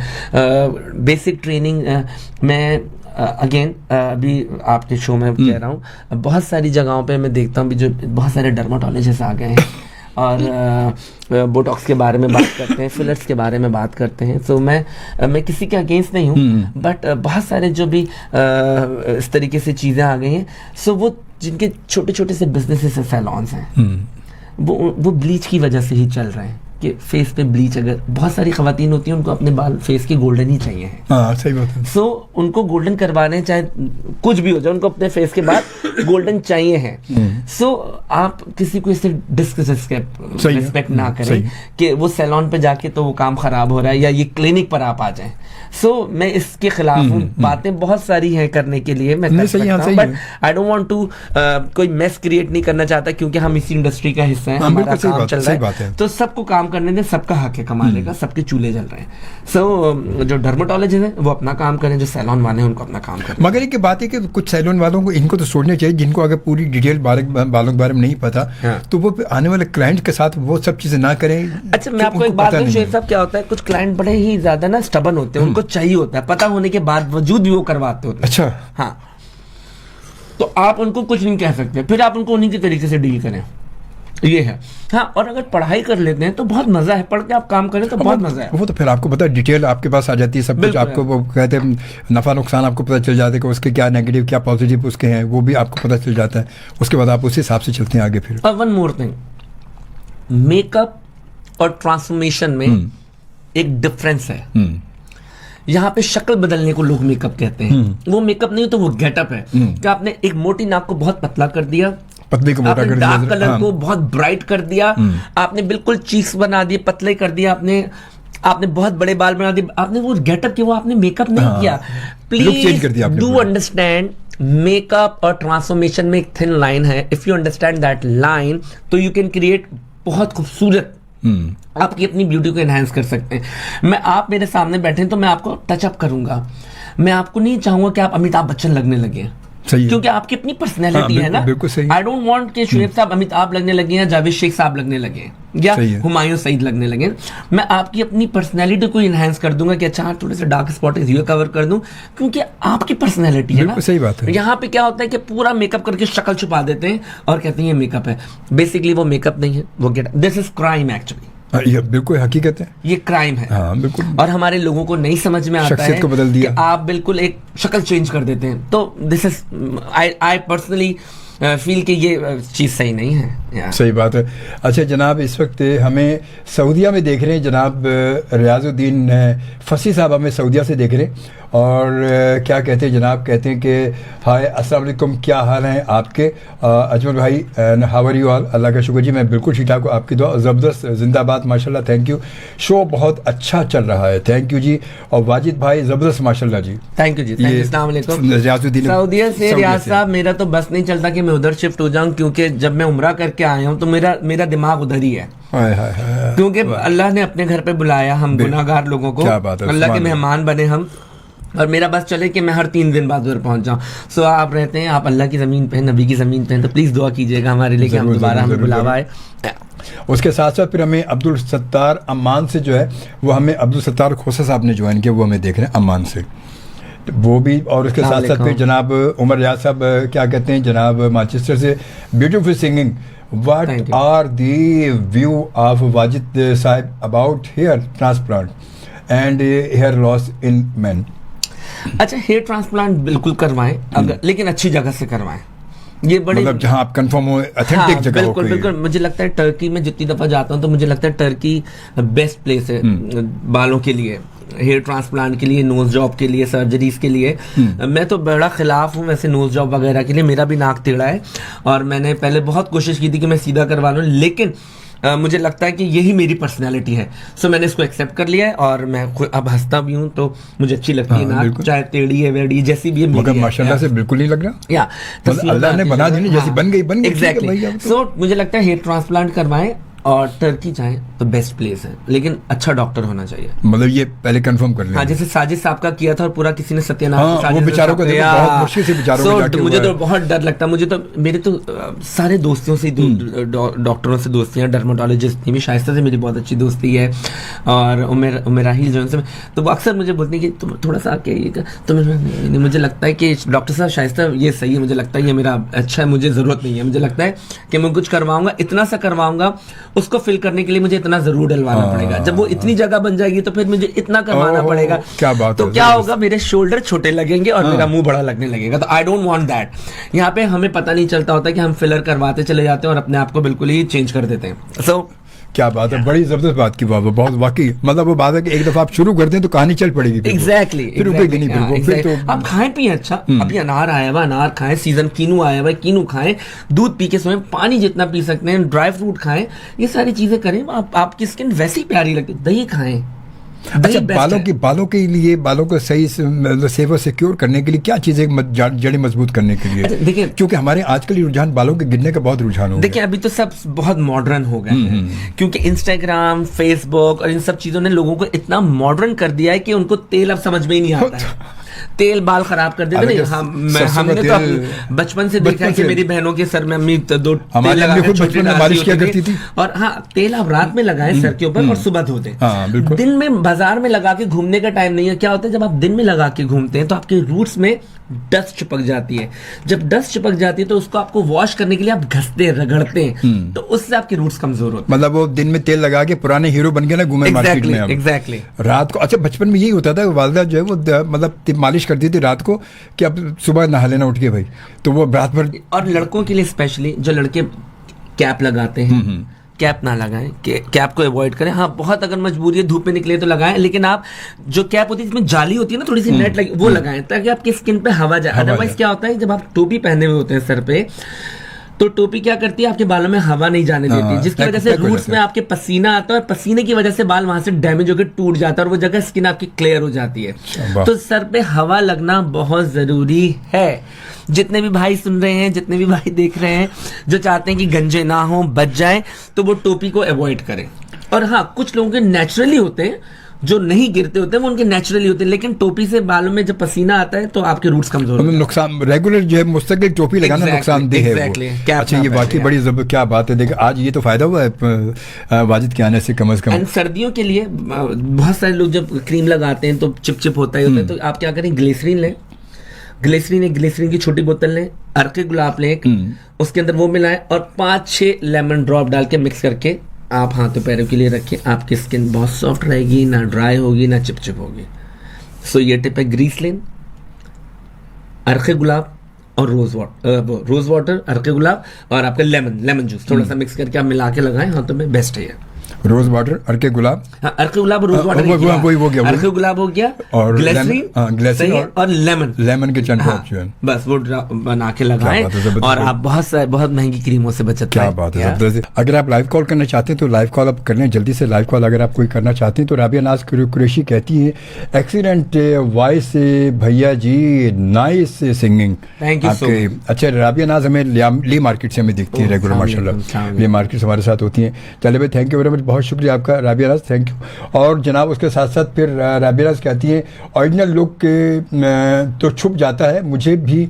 बेसिक ट्रेनिंग में अगेन अभी आपके शो में कह रहा हूँ, बहुत सारी जगहों पे मैं देखता हूँ जो बहुत सारे डर्माटोलॉजिस्ट आ गए हैं और बोटॉक्स के बारे में बात करते हैं, फिलर्स के बारे में बात करते हैं। सो मैं किसी के अगेंस्ट नहीं हूँ, बट बहुत सारे जो भी इस तरीके से चीज़ें आ गई हैं, सो वो जिनके छोटे छोटे से बिजनेसेस से सैलॉन्स हैं, वो ब्लीच की वजह से ही चल रहे हैं कि फेस पे ब्लीच, अगर बहुत सारी खवातीन होती हैं उनको अपने बाल फेस के गोल्डन ही चाहिए हैं। हाँ, सही बात है। सो उनको गोल्डन करवाने, चाहे कुछ भी हो जाए, उनको अपने फेस के बाल गोल्डन चाहिए हैं। सो आप किसी को इससे रिस्पेक्ट ना करें कि वो सैलून पे जाके तो वो काम खराब हो रहा है, या ये क्लिनिक पर आप आ जाएं। सो मैं इसके खिलाफ हूँ। बातें बहुत सारी हैं करने के लिए, मैं कर सकता हूँ, but I don't want to कोई मेस क्रिएट नहीं करना चाहता, क्योंकि हम इसी इंडस्ट्री का हिस्सा है, हमारा काम चल रहा है, तो सबको काम करने दें, सबका हक है कमाने का, सबके चूल्हे जल रहे हैं। सो जो डर्मेटोलॉजिस्ट हैं वो अपना काम करें, जो सैलून वाले हैं उनको अपना काम करें। मगर एक बात है कि कुछ सैलून वालों को इनको तो सोचना चाहिए, जिनको अगर पूरी डिटेल बालों के बारे में नहीं पता, तो वो आने वाले क्लाइंट के साथ वो सब चीजें ना करें। अच्छा, मैं आपको एक बात कहूं शेख साहब, क्या होता है, कुछ क्लाइंट बड़े ही ज्यादा ना स्टबन होते हैं, उनको चाहिए होता है, पता होने के बाद वजूद भी वो करवाते होते हैं। अच्छा, हाँ, तो आप उनको कुछ नहीं कह सकते, फिर आप उनको उन्हीं के तरीके से डील करें, ये है। हाँ, और अगर पढ़ाई कर लेते हैं तो बहुत मजा है, पढ़ के आप काम करें तो बहुत मजा है। वो तो फिर आपको पता है, डिटेल आपके पास आ जाती है, सब कुछ आपको, वो कहते हैं नफा नुकसान आपको पता चल जाता है कि उसके क्या नेगेटिव क्या पॉजिटिव उसके हैं, वो भी आपको पता चल जाता है। उसके बाद आप उस हिसाब से चलते हैं आगे। फिर और वन मोर थिंग, मेकअप और ट्रांसफॉर्मेशन में एक डिफरेंस है। यहाँ पे शक्ल बदलने को लोग मेकअप कहते हैं, वो मेकअप नहीं तो वो गेटअप है कि आपने एक मोटी नाक को बहुत पतला कर दिया, पतले को मोटा कर दिया, डार्क कलर को बहुत ब्राइट कर दिया, आपने बिल्कुल चीक्स बना दिए, पतले कर दिया, आपने बहुत बड़े बाल बना दिए, आपने वो गेटअप किया, वो आपने मेकअप नहीं किया। प्लीज डू अंडरस्टैंड, मेकअप और ट्रांसफॉर्मेशन में एक थिन लाइन है। If you understand that line, तो यू कैन क्रिएट बहुत खूबसूरत, आपकी अपनी ब्यूटी को एनहांस कर सकते हैं। आप मेरे सामने बैठे हैं तो मैं आपको टच अप करूंगा, मैं आपको नहीं चाहूंगा कि आप अमिताभ बच्चन लगने लगे, क्योंकि आपकी अपनी पर्सनैलिटी है ना। आई डोंट वांट कि शुएब साहब अमिताभ लगने लगे या जावेद शेख साहब लगने लगे या हुमायूं सईद लगने लगे। मैं आपकी अपनी पर्सनैलिटी को इनहेंस कर दूंगा कि अच्छा थोड़े से डार्क स्पॉट ये कवर कर दूं, क्योंकि आपकी पर्सनैलिटी है ना। सही बात है। यहाँ पे क्या होता है कि पूरा मेकअप करके शक्ल छुपा देते हैं और कहते हैं ये मेकअप है, बेसिकली वो मेकअप नहीं है, वो get. This is crime actually, ये बिल्कुल हकीकत है, ये क्राइम है। हाँ, बिल्कुल। और हमारे लोगों को नहीं समझ में आता है को बदल दिया, कि आप बिल्कुल एक शक्ल चेंज कर देते हैं। तो this is I personally feel कि ये चीज़ सही नहीं है। सही बात है। अच्छा जनाब, इस वक्त हमें सऊदीया में देख रहे हैं, जनाब रियाजुद्दीन फसी साहब हमें सऊदीया से देख रहे हैं, और क्या कहते हैं जनाब, कहते हैं कि हाय अस्सलाम वालेकुम, क्या हाल हैं आपके अजमल भाई, हाउ आर यू ऑल? अल्लाह का शुक्र जी, मैं बिल्कुल ठीक ठाक हूँ, आपकी दुआ ज़बरदस्त, जिंदाबाद, माशाल्लाह, थैंक यू, शो बहुत अच्छा चल रहा है, थैंक यू जी। और वाजिद भाई ज़बरदस्त माशाल्लाह जी, थैंक यू जी, अस्सलाम वालेकुम। रियाजुद्दीन सऊदीया से रियाज साहब, मेरा तो बस नहीं चलता कि मैं उधर शिफ्ट हो जाऊं, क्योंकि जब मैं उम्रा करके आया हूं तो मेरा दिमाग उधर ही है, क्योंकि अल्लाह ने अपने घर पे बुलाया हम गुनाहगार लोगों को, अल्लाह के मेहमान बने हम, और मेरा बस चले कि मैं हर 3 दिन बाद उधर पहुंच जाऊं। सो आप रहते हैं, आप अल्लाह की ज़मीन पे, नबी की ज़मीन पे हैं, तो प्लीज़ दुआ कीजिएगा हमारे लिए कि हम दोबारा हमें बुलावा आए। उसके साथ साथ फिर हमें अब्दुल सत्तार अम्मान से जो है, वो हमें अब्दुल सत्तार खोसा साहब ने ज्वाइन किया, वो हमें देख रहे हैं अम्मान से, वो भी। और उसके साथ साथ फिर जनाब उमर रियाज साहब क्या कहते हैं जनाब मैनचेस्टर से, beautiful singing, what are the view of Wajid sahab about hair transplant and hair loss in man? अच्छा, हेयर ट्रांसप्लांट बिल्कुल करवाएं, अगर लेकिन अच्छी जगह से करवाएं, ये बड़ी मतलब जहां आप कंफर्म हो, ऑथेंटिक जगह हो। बिल्कुल, मुझे लगता है टर्की में जितनी दफा जाता हूं तो मुझे लगता है टर्की बेस्ट प्लेस है बालों के लिए, हेयर ट्रांसप्लांट के लिए, नोज जॉब के लिए, सर्जरीज के लिए। मैं तो बड़ा खिलाफ हूँ वैसे नोज जॉब वगैरह के लिए, मेरा भी नाक टेढ़ा है और मैंने पहले बहुत कोशिश की थी कि मैं सीधा करवा लूँ, लेकिन मुझे लगता है कि यही मेरी पर्सनैलिटी है। सो मैंने इसको एक्सेप्ट कर लिया है और मैं अब हंसता भी हूँ, तो मुझे अच्छी लगती है नाक, चाहे टेढ़ी है वेढ़ी जैसी भी है, मगर माशाल्लाह से बिल्कुल नहीं लग रहा, या तो अल्लाह ने बना दी, जैसी बन गई एग्जैक्टली। सो मुझे लगता है हेयर ट्रांसप्लांट करवाएं, और टर्की चाहे तो बेस्ट प्लेस है, लेकिन अच्छा डॉक्टर होना चाहिए। मतलब ये पहले कंफर्म कर लें। हाँ, जैसे साजिद साहब का किया था और पूरा किसी ने सत्यानाश, वो बेचारों को देखो बहुत मुश्किल से बेचारों को जाके मुझे तो बहुत डर लगता है। मुझे तो मेरे तो सारे दोस्तों से डॉक्टरों से दोस्तियां, डर्माटोलॉजिस्ट भी, शाइस्ता से मेरी बहुत अच्छी दोस्ती है, और उमेराहिल जो उनसे, तो वो अक्सर मुझे बोलते हैं कि तुम थोड़ा सा आके ये, तो मुझे लगता है कि डॉक्टर साहब शाइस्ता ये सही है, मुझे लगता है ये मेरा अच्छा है, मुझे जरूरत नहीं है, मुझे लगता है कि मैं कुछ करवाऊंगा, इतना सा करवाऊंगा, उसको फिल करने के लिए मुझे इतना जरूर डलवाना पड़ेगा, जब वो इतनी जगह बन जाएगी तो फिर मुझे इतना करवाना पड़ेगा। क्या बात तो क्या होगा, मेरे शोल्डर छोटे लगेंगे और मेरा मुंह बड़ा लगने लगेगा, तो आई डोंट वांट दैट। यहाँ पे हमें पता नहीं चलता होता कि हम फिलर करवाते चले जाते हैं और अपने आप को बिल्कुल ही चेंज कर देते हैं। सो क्या बात है, बड़ी जबरदस्त बात की बाबा, बहुत वाकई, मतलब वो बात है कि एक दफा आप शुरू कर दें तो कहानी चल पड़ेगी। एग्जैक्टली, फिर रुकेगी नहीं, फिर तो आप खाएं पिए अच्छा। अभी अनार आया हुआ, अनार खाएं, सीजन कीनू आया हुआ, कीनू खाएं, दूध पी के सोएं, पानी जितना पी सकते हैं, ड्राई फ्रूट खाएं, ये सारी चीजें करें, आपकी स्किन वैसी प्यारी लगती है। दही खाएं। अच्छा, बालों के लिए, बालों को सही सेफ और सिक्योर करने के लिए क्या चीजें, जड़ें मजबूत करने के लिए? देखिए, क्योंकि हमारे आजकल रुझान बालों के गिरने का बहुत रुझान हो गया। देखिए, अभी तो सब बहुत मॉडर्न हो गए हैं, क्योंकि इंस्टाग्राम, फेसबुक और इन सब चीजों ने लोगों को इतना मॉडर्न कर दिया है कि उनको तेल अब समझ में ही नहीं आता है। तेल बाल खराब कर देते नहीं। हमने तो बचपन से देखा है कि मेरी बहनों के सर में अम्मी दो तेल लगाकर छोटी मालिश किया करती थी। और हाँ, तेल आप रात में लगाएं सर के ऊपर और सुबह धोते। दिन में बाजार में लगा के घूमने का टाइम नहीं है। क्या होता है, जब आप दिन में लगा के घूमते हैं तो आपके रूट्स में डस्ट चिपक जाती है। जब डस्ट चिपक जाती है तो उसको आपको वॉश करने के लिए आप घसते रगड़ते हैं, तो उससे आपके रूट्स कमजोर होते हैं। मतलब वो दिन में तेल लगा के पुराने हीरो बन गए ना, घूमे मार्केट में। एग्जैक्टली। रात को, अच्छा बचपन में यही होता था, वालिदा जो है वो मतलब मालिश करती थी रात को कि अब सुबह नहा लेना उठ के भाई, तो वो रात भर। और लड़कों के लिए स्पेशली, जो लड़के कैप लगाते हैं, कैप ना लगाएं, कैप को अवॉइड करें। हाँ, बहुत अगर मजबूरी है, धूप में निकले तो लगाएं, लेकिन आप जो कैप होती है इसमें जाली होती है ना, थोड़ी सी नेट लगी, वो लगाएं ताकि आपकी स्किन पे हवा जाए। अदरवाइज क्या होता है, जब आप टोपी पहने हुए होते हैं सर पे, तो टोपी क्या करती है, आपके बालों में हवा नहीं जाने देती, जिसकी वजह से रूट्स में आपके पसीना आता है, और पसीने की वजह से बाल वहां से डैमेज होकर टूट जाता है और वो जगह स्किन आपकी क्लियर हो जाती है। तो सर पे हवा लगना बहुत जरूरी है। जितने भी भाई सुन रहे हैं, जितने भी भाई देख रहे हैं, जो चाहते हैं कि गंजे ना हो, बच जाए, तो वो टोपी को अवॉइड करें। और हाँ, कुछ लोगों के नेचुरली होते हैं, जो नहीं गिरते होते हैं, वो उनके नेचुरली होते हैं, लेकिन टोपी से बालों में जब पसीना आता है तो आपके रूट्स कमजोर होते हैं। नुकसान, रेगुलर जो है मुस्तकिल टोपी लगाना नुकसानदेह है वो। अच्छा, ये वाकई बड़ी क्या बात है। देखिए, आज ये तो फायदा हुआ है वाजिद के आने से, कम से कम। सर्दियों के लिए बहुत सारे लोग जब क्रीम लगाते हैं तो चिपचिप होता है, तो आप क्या करें, ग्लिसरीन लें, ग्लिसरीन की छोटी बोतल लें, अर्के गुलाब लें, उसके अंदर वो मिलाएं और 5-6 लेमन ड्रॉप डाल के मिक्स करके आप हाथों पैरों के लिए रखें। आपकी स्किन बहुत सॉफ्ट रहेगी, ना ड्राई होगी, ना चिपचिप होगी। सो ये टिप है, ग्रीसलिन, अर्के गुलाब और रोज वाटर, अर्के गुलाब और आपका लेमन जूस थोड़ा सा मिक्स करके आप मिला के लगाएं हाथों में, बेस्ट है ये। रोज वाटर, अर्के गुलाब, हाँ, अर्के गुलाब और रोज वाटर वही हो गया, अर्के गुलाब हो गया और ग्लिसरीन और लेमन के चंद ड्रॉप्स जो है बस वो बना के लगाएं और आप बहुत महंगी क्रीमों से बचत क्या बात है, जबरदस्त। अगर आप लाइव कॉल करना चाहते हैं तो लाइव कॉल आप कर लें जल्दी से, लाइव कॉल अगर आप कोई करना चाहते हैं तो। राबिया नाज कुरैशी कहती है एक्सीलेंट वॉइस भैया जी, नाइस सिंगिंग। थैंक यू आपके अच्छा। राबिया नाज हमें ली मार्केट से हमें दिखती है रेगुलर, माशाल्लाह ली मार्केट से हमारे साथ होती हैं। चले भाई, थैंक यू वेरी मच, बहुत शुक्रिया आपका राबिया नाज, थैंक यू। और जनाब उसके साथ साथ फिर राबिया नाज कहती है ओरिजिनल लुक तो छुप जाता है, मुझे भी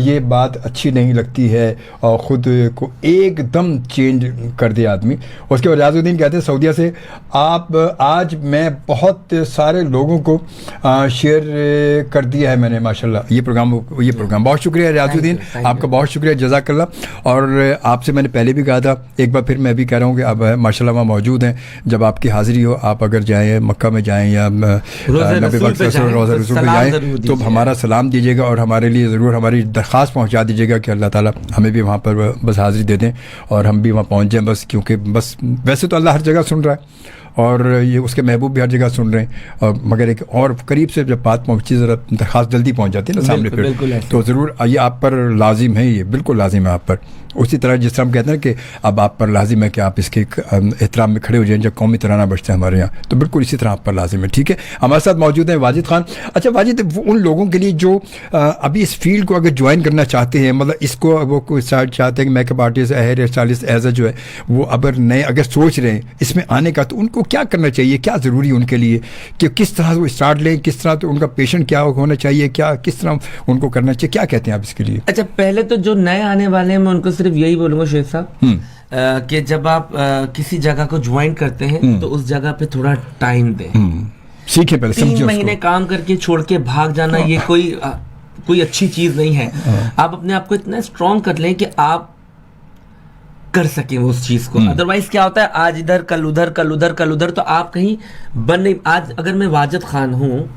ये बात अच्छी नहीं लगती है और ख़ुद को एकदम चेंज कर दे आदमी। उसके बाद रियाजुद्दीन कहते हैं सऊदीया से, आप आज मैं बहुत सारे लोगों को शेयर कर दिया है मैंने, माशाल्लाह ये प्रोग्राम बहुत शुक्रिया रियाजुद्दीन, आपका बहुत शुक्रिया, जज़ाकल्लाह। और आपसे मैंने पहले भी कहा था, एक बार फिर मैं भी कह रहा हूँ कि आप माशाल्लाह वहाँ मौजूद हैं, जब आपकी हाज़िरी हो आप अगर जाएँ मक्का में जाएँ या नबी पाक रोज़ा रसूल पे जाएँ तो हमारा सलाम दीजिएगा और हमारे लिए ज़रूर हमारी दरख्वास्त पहुँचा दीजिएगा कि अल्लाह ताला हमें भी वहाँ पर बस हाज़िरी दे दें और हम भी वहाँ पहुँच जाएँ बस। क्योंकि बस वैसे तो अल्लाह हर जगह सुन रहा है और ये उसके महबूब भी हर जगह सुन रहे हैं, और मगर एक और करीब से जब बात पहुँची ज़रा दरख्वास्त जल्दी पहुँच जाती है ना सामने फिर, तो ज़रूर ये आप पर लाजिम है, ये बिल्कुल लाजिम है आप पर। उसी तरह जिस तरह हम कहते हैं कि अब आप पर लाजिम है कि आप इसके एहतराम में खड़े हो जाएं जब कौमी तराना बजते हैं हमारे यहाँ, तो बिल्कुल इसी तरह आप पर लाजिम है। ठीक है, हमारे साथ मौजूद हैं वाजिद खान। अच्छा वाजिद, उन लोगों के लिए जो अभी इस फील्ड को अगर ज्वाइन करना चाहते हैं, मतलब इसको वो कोई चाहते हैं कि makeup artist, hair stylist as जो है वो अगर सोच रहे हैं इसमें आने का, तो उनको क्या करना चाहिए, क्या ज़रूरी है उनके लिए कि किस तरह वो स्टार्ट लें, किस तरह तो उनका पेशेंट क्या होना चाहिए, क्या किस तरह उनको करना चाहिए, क्या कहते हैं आप इसके लिए? अच्छा, पहले तो जो नए आने वाले हैं मैं उनको सिर्फ यही बोलूंगा शेख साहब कि जब आप किसी जगह को ज्वाइन करते हैं तो उस जगह पे थोड़ा टाइम दें, सीखें पहले, 3 महीने काम करके छोड़ के भाग जाना ये कोई अच्छी चीज नहीं है। आप अपने आप को इतना स्ट्रांग कर लें कि आप कर सकें उस चीज को, अदरवाइज क्या होता है आज इधर कल उधर कल उधर कल उधर, तो आप कहीं बन नहीं। आज अगर मैं वाजिद खान हूँ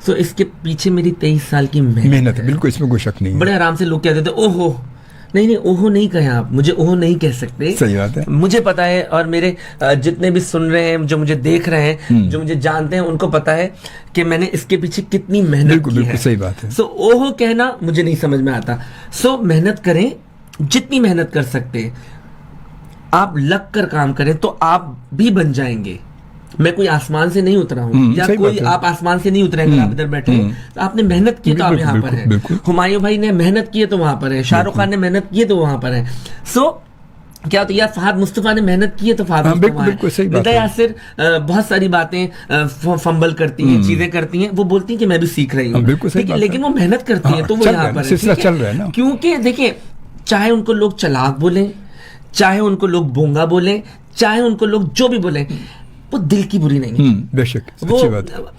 तो इसके पीछे मेरी 23 साल की मेहनत है, बिल्कुल इसमें कोई शक नहीं है। बड़े आराम से लोग कहते थे ओहो, नहीं ओहो नहीं कहें आप, मुझे ओहो नहीं कह सकते, सही बात है, मुझे पता है और मेरे जितने भी सुन रहे हैं, जो मुझे देख रहे हैं, जो मुझे जानते हैं, उनको पता है कि मैंने इसके पीछे कितनी मेहनत की है। सही बात है। सो ओहो कहना मुझे नहीं समझ में आता। सो मेहनत करें, जितनी मेहनत कर सकते हैं आप, लग कर काम करें तो आप भी बन जाएंगे। मैं कोई आसमान से नहीं उतरा हूँ या कोई आप आसमान से नहीं उतरे, अगर आप इधर बैठे हैं तो आपने मेहनत की तो आप यहाँ पर हैं। हुमायूं भाई ने मेहनत की है तो वहां पर है, शाहरुख खान ने मेहनत की है तो वहां पर है। सो क्या होता है, या फहद मुस्तफा ने मेहनत की है तो फहद मुस्तफा है। यासिर बहुत सारी बातें फंबल करती हैं, चीजें करती हैं, वो बोलती हैं कि मैं भी सीख रही हूँ, लेकिन वो मेहनत करती हैं तो वो यहाँ पर है। क्योंकि देखिए, चाहे उनको लोग चालाक बोलें, चाहे उनको लोग बोंगा बोलें, चाहे उनको लोग जो भी बोलें, वो दिल की बुरी नहीं है। बेशक, वो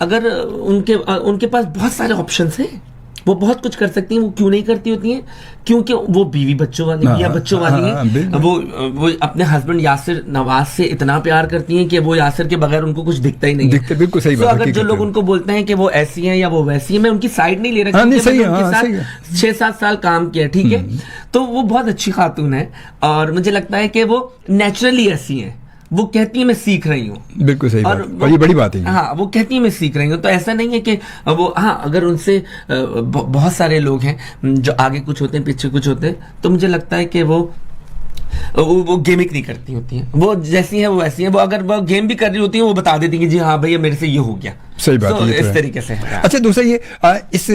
अगर उनके पास बहुत सारे ऑप्शंस हैं, वो बहुत कुछ कर सकती हैं, वो क्यों नहीं करती होती हैं? क्योंकि वो बीवी बच्चों वाली या बच्चों वाली हैं। वो अपने हस्बैंड यासिर नवाज से इतना प्यार करती हैं कि वो यासिर के बगैर उनको कुछ दिखता ही नहीं है। बिल्कुल सही बात है। अगर जो लोग उनको बोलते हैं कि वो ऐसी हैं या वो वैसी हैं, मैं उनकी साइड नहीं ले रहा, 6-7 साल काम किया, ठीक है, तो वो बहुत अच्छी खातून है और मुझे लगता है कि वो नेचुरली ऐसी हैं। वो कहती है मैं सीख रही हूँ, बिल्कुल सही बात, और ये बड़ी बात है। हाँ, वो कहती है मैं सीख रही हूँ, तो ऐसा नहीं है कि वो, हाँ, अगर उनसे बहुत सारे लोग हैं जो आगे कुछ होते हैं पीछे कुछ होते हैं, तो मुझे लगता है कि वो गेमिक नहीं करती होती हैं, वो जैसी हैं वो वैसी हैं। वो अगर वो गेम भी कर रही होती हैं वो बता देती हैं कि जी हाँ भैया मेरे से ये हो गया। सही बात है, इस तरीके से है। अच्छा, दूसरा ये इस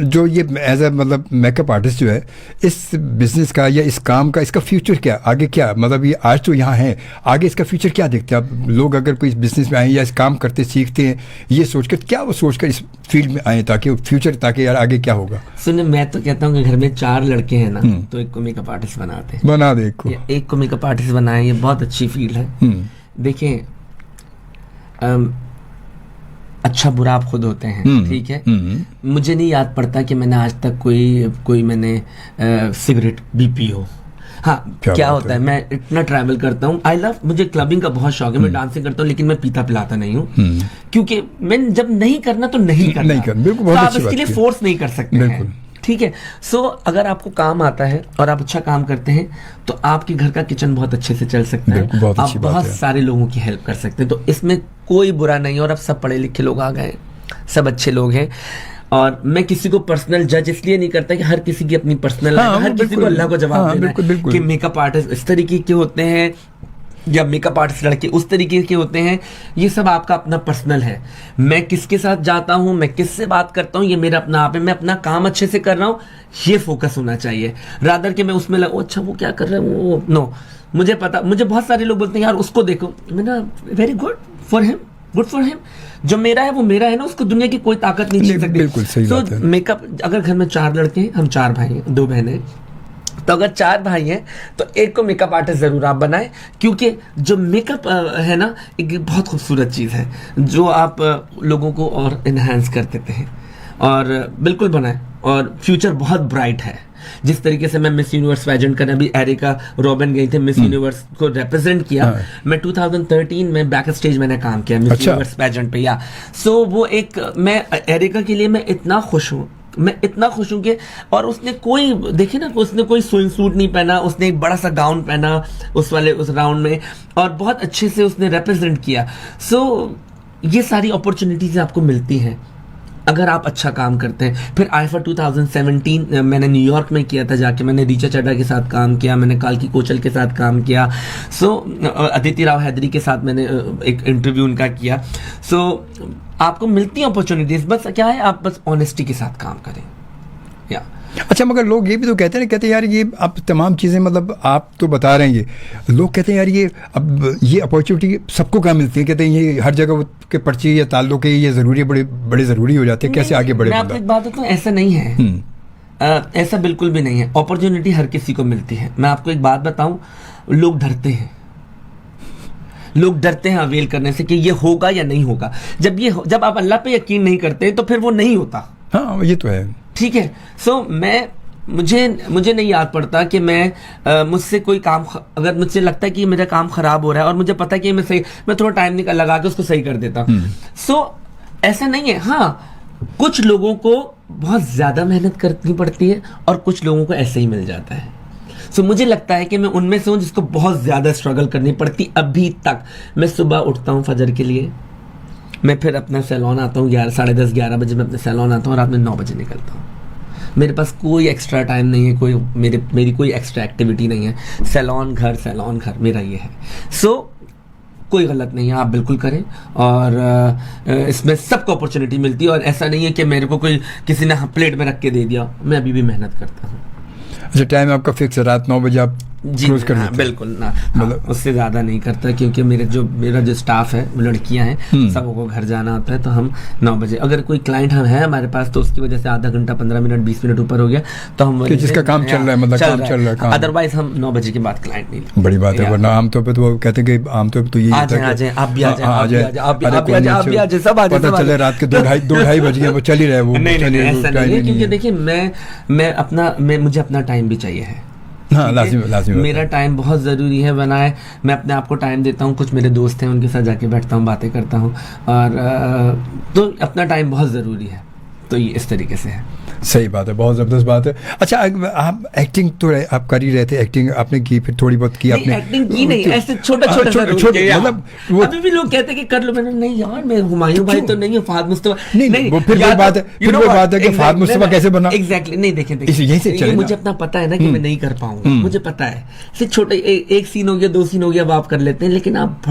जो ये एज ए मतलब मेकअप आर्टिस्ट जो है, इस बिजनेस का या इस काम का इसका फ्यूचर क्या, आगे क्या, मतलब ये आज तो यहाँ है, आगे इसका फ्यूचर क्या देखते हैं आप? लोग अगर कोई बिजनेस में आए या इस काम करते सीखते हैं, ये सोचकर क्या वो सोचकर इस फील्ड में आए ताकि फ्यूचर, ताकि यार आगे क्या होगा? सुनिए, मैं तो कहता हूँ कि घर में 4 लड़के हैं ना, तो एक को मेकअप आर्टिस्ट बना दे, एक को मेकअप आर्टिस्ट बनाए, ये बहुत अच्छी फील्ड है। देखिए, अच्छा बुरा आप खुद होते हैं, ठीक है। मुझे नहीं याद पड़ता कि मैंने आज तक कोई मैंने सिगरेट भी पी हो। हाँ, क्या होता है, मैं इतना ट्रैवल करता हूँ, मुझे क्लबिंग का बहुत शौक है, मैं डांसिंग करता हूँ, लेकिन मैं पीता पिलाता नहीं हूँ, क्योंकि मैं जब नहीं करना तो नहीं करना, तो आप इसके लिए फोर्स नहीं कर सकते हैं, ठीक है। सो अगर आपको काम आता है और आप अच्छा काम करते हैं तो आपके घर का किचन बहुत अच्छे से चल सकता है, आप बहुत सारे लोगों की हेल्प कर सकते हैं, तो इसमें कोई बुरा नहीं है। और अब सब पढ़े लिखे लोग आ गए, सब अच्छे लोग हैं। और मैं किसी को पर्सनल जज इसलिए नहीं करता कि हर किसी की अपनी पर्सनल है, हर किसी को अल्लाह को जवाब देना है कि मेकअप आर्टिस्ट इस तरीके के होते हैं या मेकअप आर्टिस्ट लड़के उस तरीके के होते हैं, ये सब आपका अपना पर्सनल है। मैं किसके साथ जाता हूँ, मैं किससे बात करता हूँ, ये मेरा अपना आप है। मैं अपना काम अच्छे से कर रहा हूँ, ये फोकस होना चाहिए, रादर कि मैं उसमें लगूँ अच्छा वो क्या कर रहे हैं वो नो। मुझे पता, मुझे बहुत सारे लोग बोलते हैं यार उसको देखो, मैंने very good for him, good for him, जो मेरा है वो मेरा है ना, उसको दुनिया की कोई ताकत नहीं छीन सकती। बिल्कुल सही बात है। मेकअप, अगर घर में 4 लड़के हैं, हम 4 भाई हैं, 2 बहनें, तो अगर 4 भाई हैं तो एक को मेकअप आर्टिस्ट जरूर आप बनाएं, क्योंकि जो मेकअप है ना एक बहुत खूबसूरत चीज़ है जो आप लोगों को और इन्हांस कर देते हैं, और बिल्कुल बनाएं। और फ्यूचर बहुत ब्राइट है। जिस तरीके से मैं मिस यूनिवर्स पेजेंट करने, अभी एरिका रॉबिन गई थी मिस यूनिवर्स को रिप्रेजेंट किया, मैं 2013 में बैक स्टेज मैंने काम किया मिस यूनिवर्स पेजेंट पे, या सो वो एक, मैं एरिका के लिए मैं इतना खुश हूँ, मैं इतना खुश हूँ कि, और उसने कोई देखे ना, उसने कोई स्विम सूट नहीं पहना, उसने एक बड़ा सा गाउन पहना उस राउंड में, और बहुत अच्छे से उसने रिप्रेजेंट किया। सो ये सारी अपॉर्चुनिटीज आपको मिलती हैं अगर आप अच्छा काम करते हैं। फिर आईफा 2017 मैंने न्यूयॉर्क में किया था जाके, मैंने रीचा चड्ढा के साथ काम किया, मैंने काल्की कोचल के साथ काम किया, सो अदिति राव हैदरी के साथ मैंने एक इंटरव्यू उनका किया। सो आपको मिलती हैं अपॉर्चुनिटीज, बस क्या है आप बस ऑनेस्टी के साथ काम करें। या अच्छा, मगर लोग ये भी तो कहते हैं, कहते हैं यार ये आप तमाम चीज़ें, मतलब आप तो बता रहे हैं, ये लोग कहते हैं यार ये अब ये अपॉर्चुनिटी सबको कहाँ मिलती है, कहते हैं ये हर जगह के पर्ची या ताल्लुक के ये ज़रूरी, बड़े ज़रूरी हो जाते हैं, कैसे आगे बढ़े? मैं आपको एक बात बताऊं, ऐसा नहीं है, ऐसा बिल्कुल भी नहीं है। अपॉर्चुनिटी हर किसी को मिलती है। मैं आपको एक बात बताऊं, लोग डरते हैं, लोग डरते हैं अवेल करने से कि ये होगा या नहीं होगा। जब आप अल्लाह पे यकीन नहीं करते तो फिर वो नहीं होता। हाँ, ये तो है, ठीक है। सो मुझे नहीं याद पड़ता कि मैं मुझसे कोई काम, अगर मुझसे लगता है कि मेरा काम खराब हो रहा है और मुझे पता है कि मैं थोड़ा टाइम लगा के उसको सही कर देता हूँ। सो ऐसा नहीं है। हाँ, कुछ लोगों को बहुत ज्यादा मेहनत करनी पड़ती है और कुछ लोगों को ऐसे ही मिल जाता है। सो मुझे लगता है कि मैं उनमें से हूँ जिसको बहुत ज्यादा स्ट्रगल करनी पड़ती। अभी तक मैं सुबह उठता हूँ फजर के लिए, मैं फिर अपना सैलून आता हूँ 10:30 11 बजे, मैं अपने सैलून आता हूँ और रात में 9 बजे निकलता हूँ। मेरे पास कोई एक्स्ट्रा टाइम नहीं है, मेरी कोई एक्स्ट्रा एक्टिविटी नहीं है। सैलून घर मेरा ये है। सो कोई गलत नहीं है, आप बिल्कुल करें, और इसमें सबको अपॉर्चुनिटी मिलती है। और ऐसा नहीं है कि मेरे को कोई किसी ने प्लेट में रख के दे दिया, मैं अभी भी मेहनत करता हूँ। अच्छा, टाइम आपका फिक्स है, रात 9 बजे आप क्लोज कर देते हैं? बिल्कुल ना, मतलब उससे ज़्यादा नहीं करता, क्योंकि मेरा जो स्टाफ है, लड़कियां हैं, सबको घर जाना होता है, तो हम 9 बजे, अगर कोई क्लाइंट है हमारे पास तो उसकी वजह से आधा घंटा 15 मिनट 20 मिनट ऊपर हो गया तो हम जिसका काम चल रहा है, मतलब काम चल रहा है, अदरवाइज हम 9 बजे के बाद क्लाइंट नहीं। बड़ी बात है, वरना आमतौर पर तो कहते हैं कि आमतौर पर तो ये आ जाए आप भी आ जाए, सब आ जाए, पता चले रात के 2-2:30 बज गए, वो चल ही रहे, वो ऐसा नहीं है, क्योंकि देखिए मुझे अपना टाइम भी चाहिए है। हाँ, लाज़िम मेरा टाइम बहुत ज़रूरी है, बनाए मैं अपने आप को टाइम देता हूँ। कुछ मेरे दोस्त हैं, उनके साथ जाके बैठता हूँ, बातें करता हूँ, और तो अपना टाइम बहुत ज़रूरी है। तो ये इस तरीके से है। सही बात है, बहुत ज़बरदस्त बात है। अच्छा, आप एक्टिंग तो आप कर ही रहे थे, एक्टिंग आपने की, फिर थोड़ी बहुत की आपने? एक्टिंग की नहीं, ऐसे छोटा मतलब अभी भी लोग कहते हैं कि कर लो, मैंने नहीं यार, मैं हुमायूं भाई तो नहीं है, फहद मुस्तफा नहीं, वो फिर बात है कि फहद मुस्तफा कैसे बना। एग्जैक्टली, नहीं देखिए मुझे अपना पता है ना कि मैं नहीं कर पाऊंगा, मुझे पता है। सिर्फ छोटे एक सीन हो गया, 2 सीन हो गया, अब आप कर लेते हैं, लेकिन आप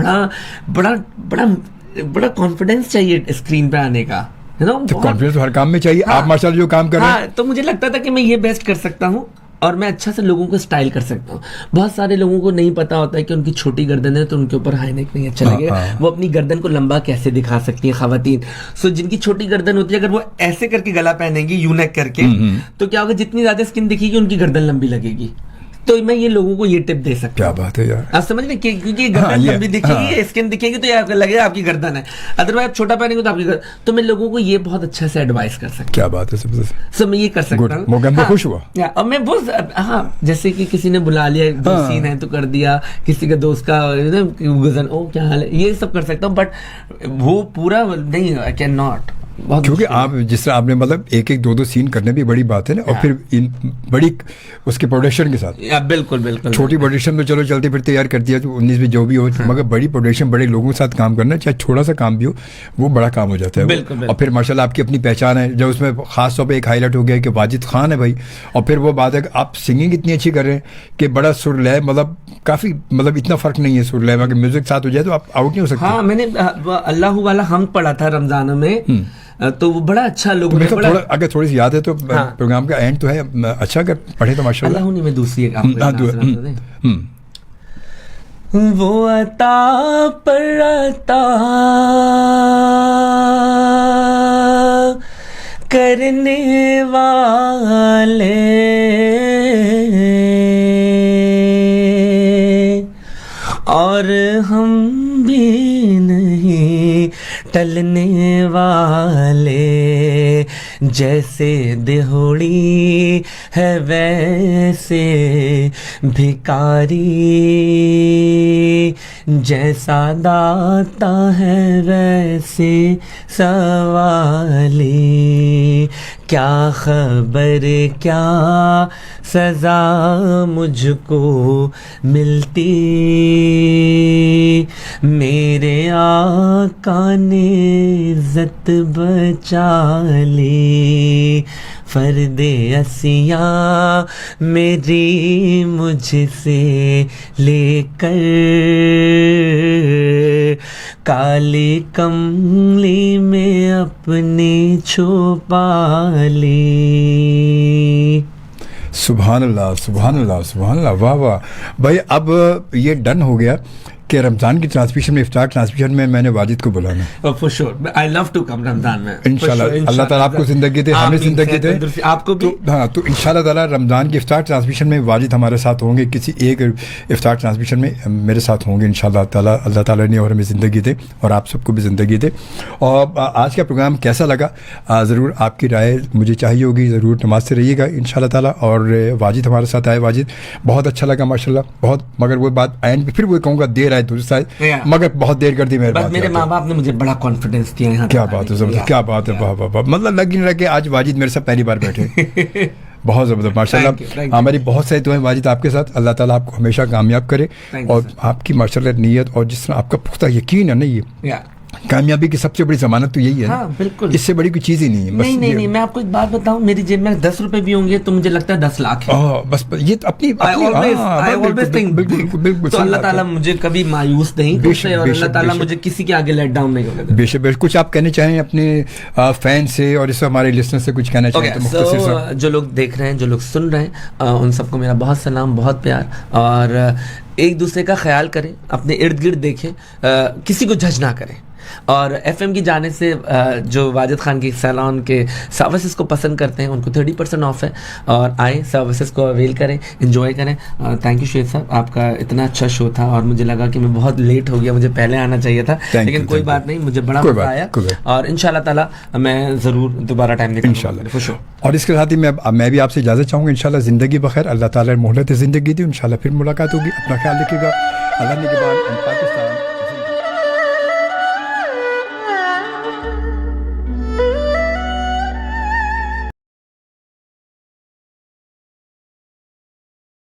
बड़ा कॉन्फिडेंस चाहिए स्क्रीन पे आने का, है ना। तो कॉन्फिडेंस हर काम में चाहिए। हाँ, आप माशाल्लाह जो काम कर रहे हैं, तो मुझे लगता था कि मैं ये बेस्ट कर सकता हूँ और मैं अच्छा से लोगों को स्टाइल कर सकता हूँ। बहुत सारे लोगों को नहीं पता होता है कि उनकी छोटी गर्दन है तो उनके ऊपर हाई नेक नहीं अच्छा लगेगा। वो अपनी गर्दन को लंबा कैसे दिखा सकती है खवातीन। सो जिनकी छोटी गर्दन होती है, अगर वो ऐसे करके गला पहनेंगी यू नेक करके, तो क्या होगा, जितनी ज्यादा स्किन दिखेगी उनकी गर्दन लंबी लगेगी। तो मैं ये लोगों को ये टिप दे सकता हूँ। क्या बात है यार, आप समझ रहे, क्योंकि गर्दन लंबी दिखेगी, स्किन दिखेगी, तो ये लगेगा आपकी गर्दन है, अदरवाइज आप छोटा पहनेंगे तो आपकी गर्दन। तो मैं लोगों को ये बहुत अच्छा से एडवाइस कर सकता हूँ। क्या बात है, सो मैं ये कर सकता हूँ। खुश हुआ। और मैं बहुत, हाँ, जैसे कि किसी ने बुला लिया, सीन है तो कर दिया, किसी का दोस्त का गजन, ओ क्या हाल है, ये सब कर सकता हूँ, बट वो पूरा नहीं, आई कैन नॉट। बहुत क्योंकि आप जिस तरह आपने मतलब एक एक दो सीन करने भी बड़ी बात है ना, और फिर इन बड़ी उसके प्रोडक्शन के साथ। बिल्कुल बिल्कुल। छोटी प्रोडक्शन तो चलो चलते फिरते यार कर दिया तो 19 में जो भी हो, मगर बड़ी प्रोडक्शन बड़े लोगों के साथ काम करना, चाहे छोटा सा काम भी हो, वो बड़ा काम हो जाता है। बिल्कुल। और फिर माशाल्लाह आपकी अपनी पहचान है, जब उसमें खास तौर पे एक हाईलाइट हो गया कि वाजिद खान है भाई। और फिर वो बात है कि आप सिंगिंग इतनी अच्छी कर रहे हैं कि बड़ा सुर लय, मतलब काफ़ी, मतलब इतना फ़र्क नहीं है सुर लय, अगर म्यूजिक साथ हो जाए तो आप आउट नहीं हो सकते। हाँ, मैंने अल्लाह वाला हम पढ़ा था रमजान में, तो वो बड़ा अच्छा लोगों ने थोड़ा अगर थोड़ी सी याद है तो प्रोग्राम का एंड तो है अच्छा, अगर पढ़े तो माशाल्लाह। अल्लाह में दूसरी वो अता पर अता करने वाले और हम भी नहीं टलने वाले, जैसे दिहोड़ी है वैसे भिकारी, जैसा दाता है वैसे सवाली, क्या खबर क्या सजा मुझको मिलती, मेरे आका ने इज्जत बचा ली, फर्दे असिया मेरी मुझसे लेकर, काली कमली में अपनी छुपा ली। सुभान अल्लाह, सुभान अल्लाह, सुभान अल्लाह, वाह वाह भाई। अब ये डन हो गया कि रमज़ान की ट्रांसमिशन में, इफ्तार ट्रांसमिशन में मैंने वाजिद को बुलाना। For sure, I love to come Ramzan में इंशाल्लाह। अल्लाह ताला आपको ज़िंदगी दे, हमें ज़िंदगी दे, आपको भी। हाँ, तो इंशाल्लाह ताला रमज़ान की इफ्तार ट्रांसमिशन में वाजिद हमारे साथ होंगे, किसी एक इफ्तार ट्रांसमिशन में मेरे साथ होंगे इंशाल्लाह ताला। अल्लाह ताला ने और हमें ज़िंदगी दे और आप सबको भी ज़िंदगी दे। और आज का प्रोग्राम कैसा लगा ज़रूर आपकी राय मुझे चाहिए होगी, ज़रूर नमाज से रहिएगा इंशाल्लाह ताला। और वाजिद हमारे साथ आए, वाजिद बहुत अच्छा लगा माशाल्लाह, बहुत। मगर वो बात एंड फिर वो कहूँगा देर आए दुरुस्त आए, मगर बहुत देर कर दी मेरे बात। मेरे माँ बाप ने मुझे बड़ा कॉन्फिडेंस दिया यहाँ। क्या बात है, जबरदस्त, क्या बात है, वाह वाह वाह। मतलब लग नहीं रहा कि आज वाजिद मेरे साथ पहली बार बैठे। बहुत ज़बरदस्त माशाल्लाह। हमारी बहुत सारी दुआएं वाजिद आपके साथ। अल्लाह ताला आपको हमेशा कामयाब करे और आपकी माशाल्लाह नीयत और जिस तरह आपका पुख्ता यकीन है ना, ये कामयाबी की सबसे बड़ी जमानत तो यही है। हाँ, बिल्कुल। इससे बड़ी कोई चीज़ ही नहीं है। नहीं, मैं आपको एक बात बताऊं, मेरी जेब में 10 रुपए भी होंगे तो मुझे लगता है 10 लाख है। बस ये अपनी बिल्कुल। तो अल्लाह ताला मुझे कभी मायूस नहीं करते और अल्लाह ताला मुझे किसी के आगे लेट डाउन नहीं होगा। बेशक। कुछ आप कहने चाहें अपने फैन से और इस हमारे लिसनर से कुछ कहना चाहें तो मुख्तसर सा। जो लोग देख रहे हैं, जो लोग सुन रहे हैं, उन सबको मेरा बहुत सलाम, बहुत प्यार। और एक दूसरे का ख्याल करें, अपने इर्द गिर्द देखें, किसी को जज ना करें। और एफएम की जाने से जो वाजिद खान की सैलॉन के सर्विसेज को पसंद करते हैं उनको 30% ऑफ है, और आए सर्विसेज को अवेल करें, एंजॉय करें। थैंक यू शेख साहब, आपका इतना अच्छा शो था और मुझे लगा कि मैं बहुत लेट हो गया, मुझे पहले आना चाहिए था, लेकिन कोई बात नहीं, मुझे बड़ा मजा आया और इंशाल्लाह ताला मैं ज़रूर दोबारा टाइम निकालूंगा इंशाल्लाह। और इसके साथ ही मैं भी आपसे इजाज़त चाहूँगा। इंशाल्लाह ज़िंदगी बखैर, अल्लाह ताला मोहलत ज़िंदगी दी, इंशाल्लाह फिर मुलाकात होगी। अपना ख्याल रखिएगा। अल्लाह ने के बाद पाकिस्तान।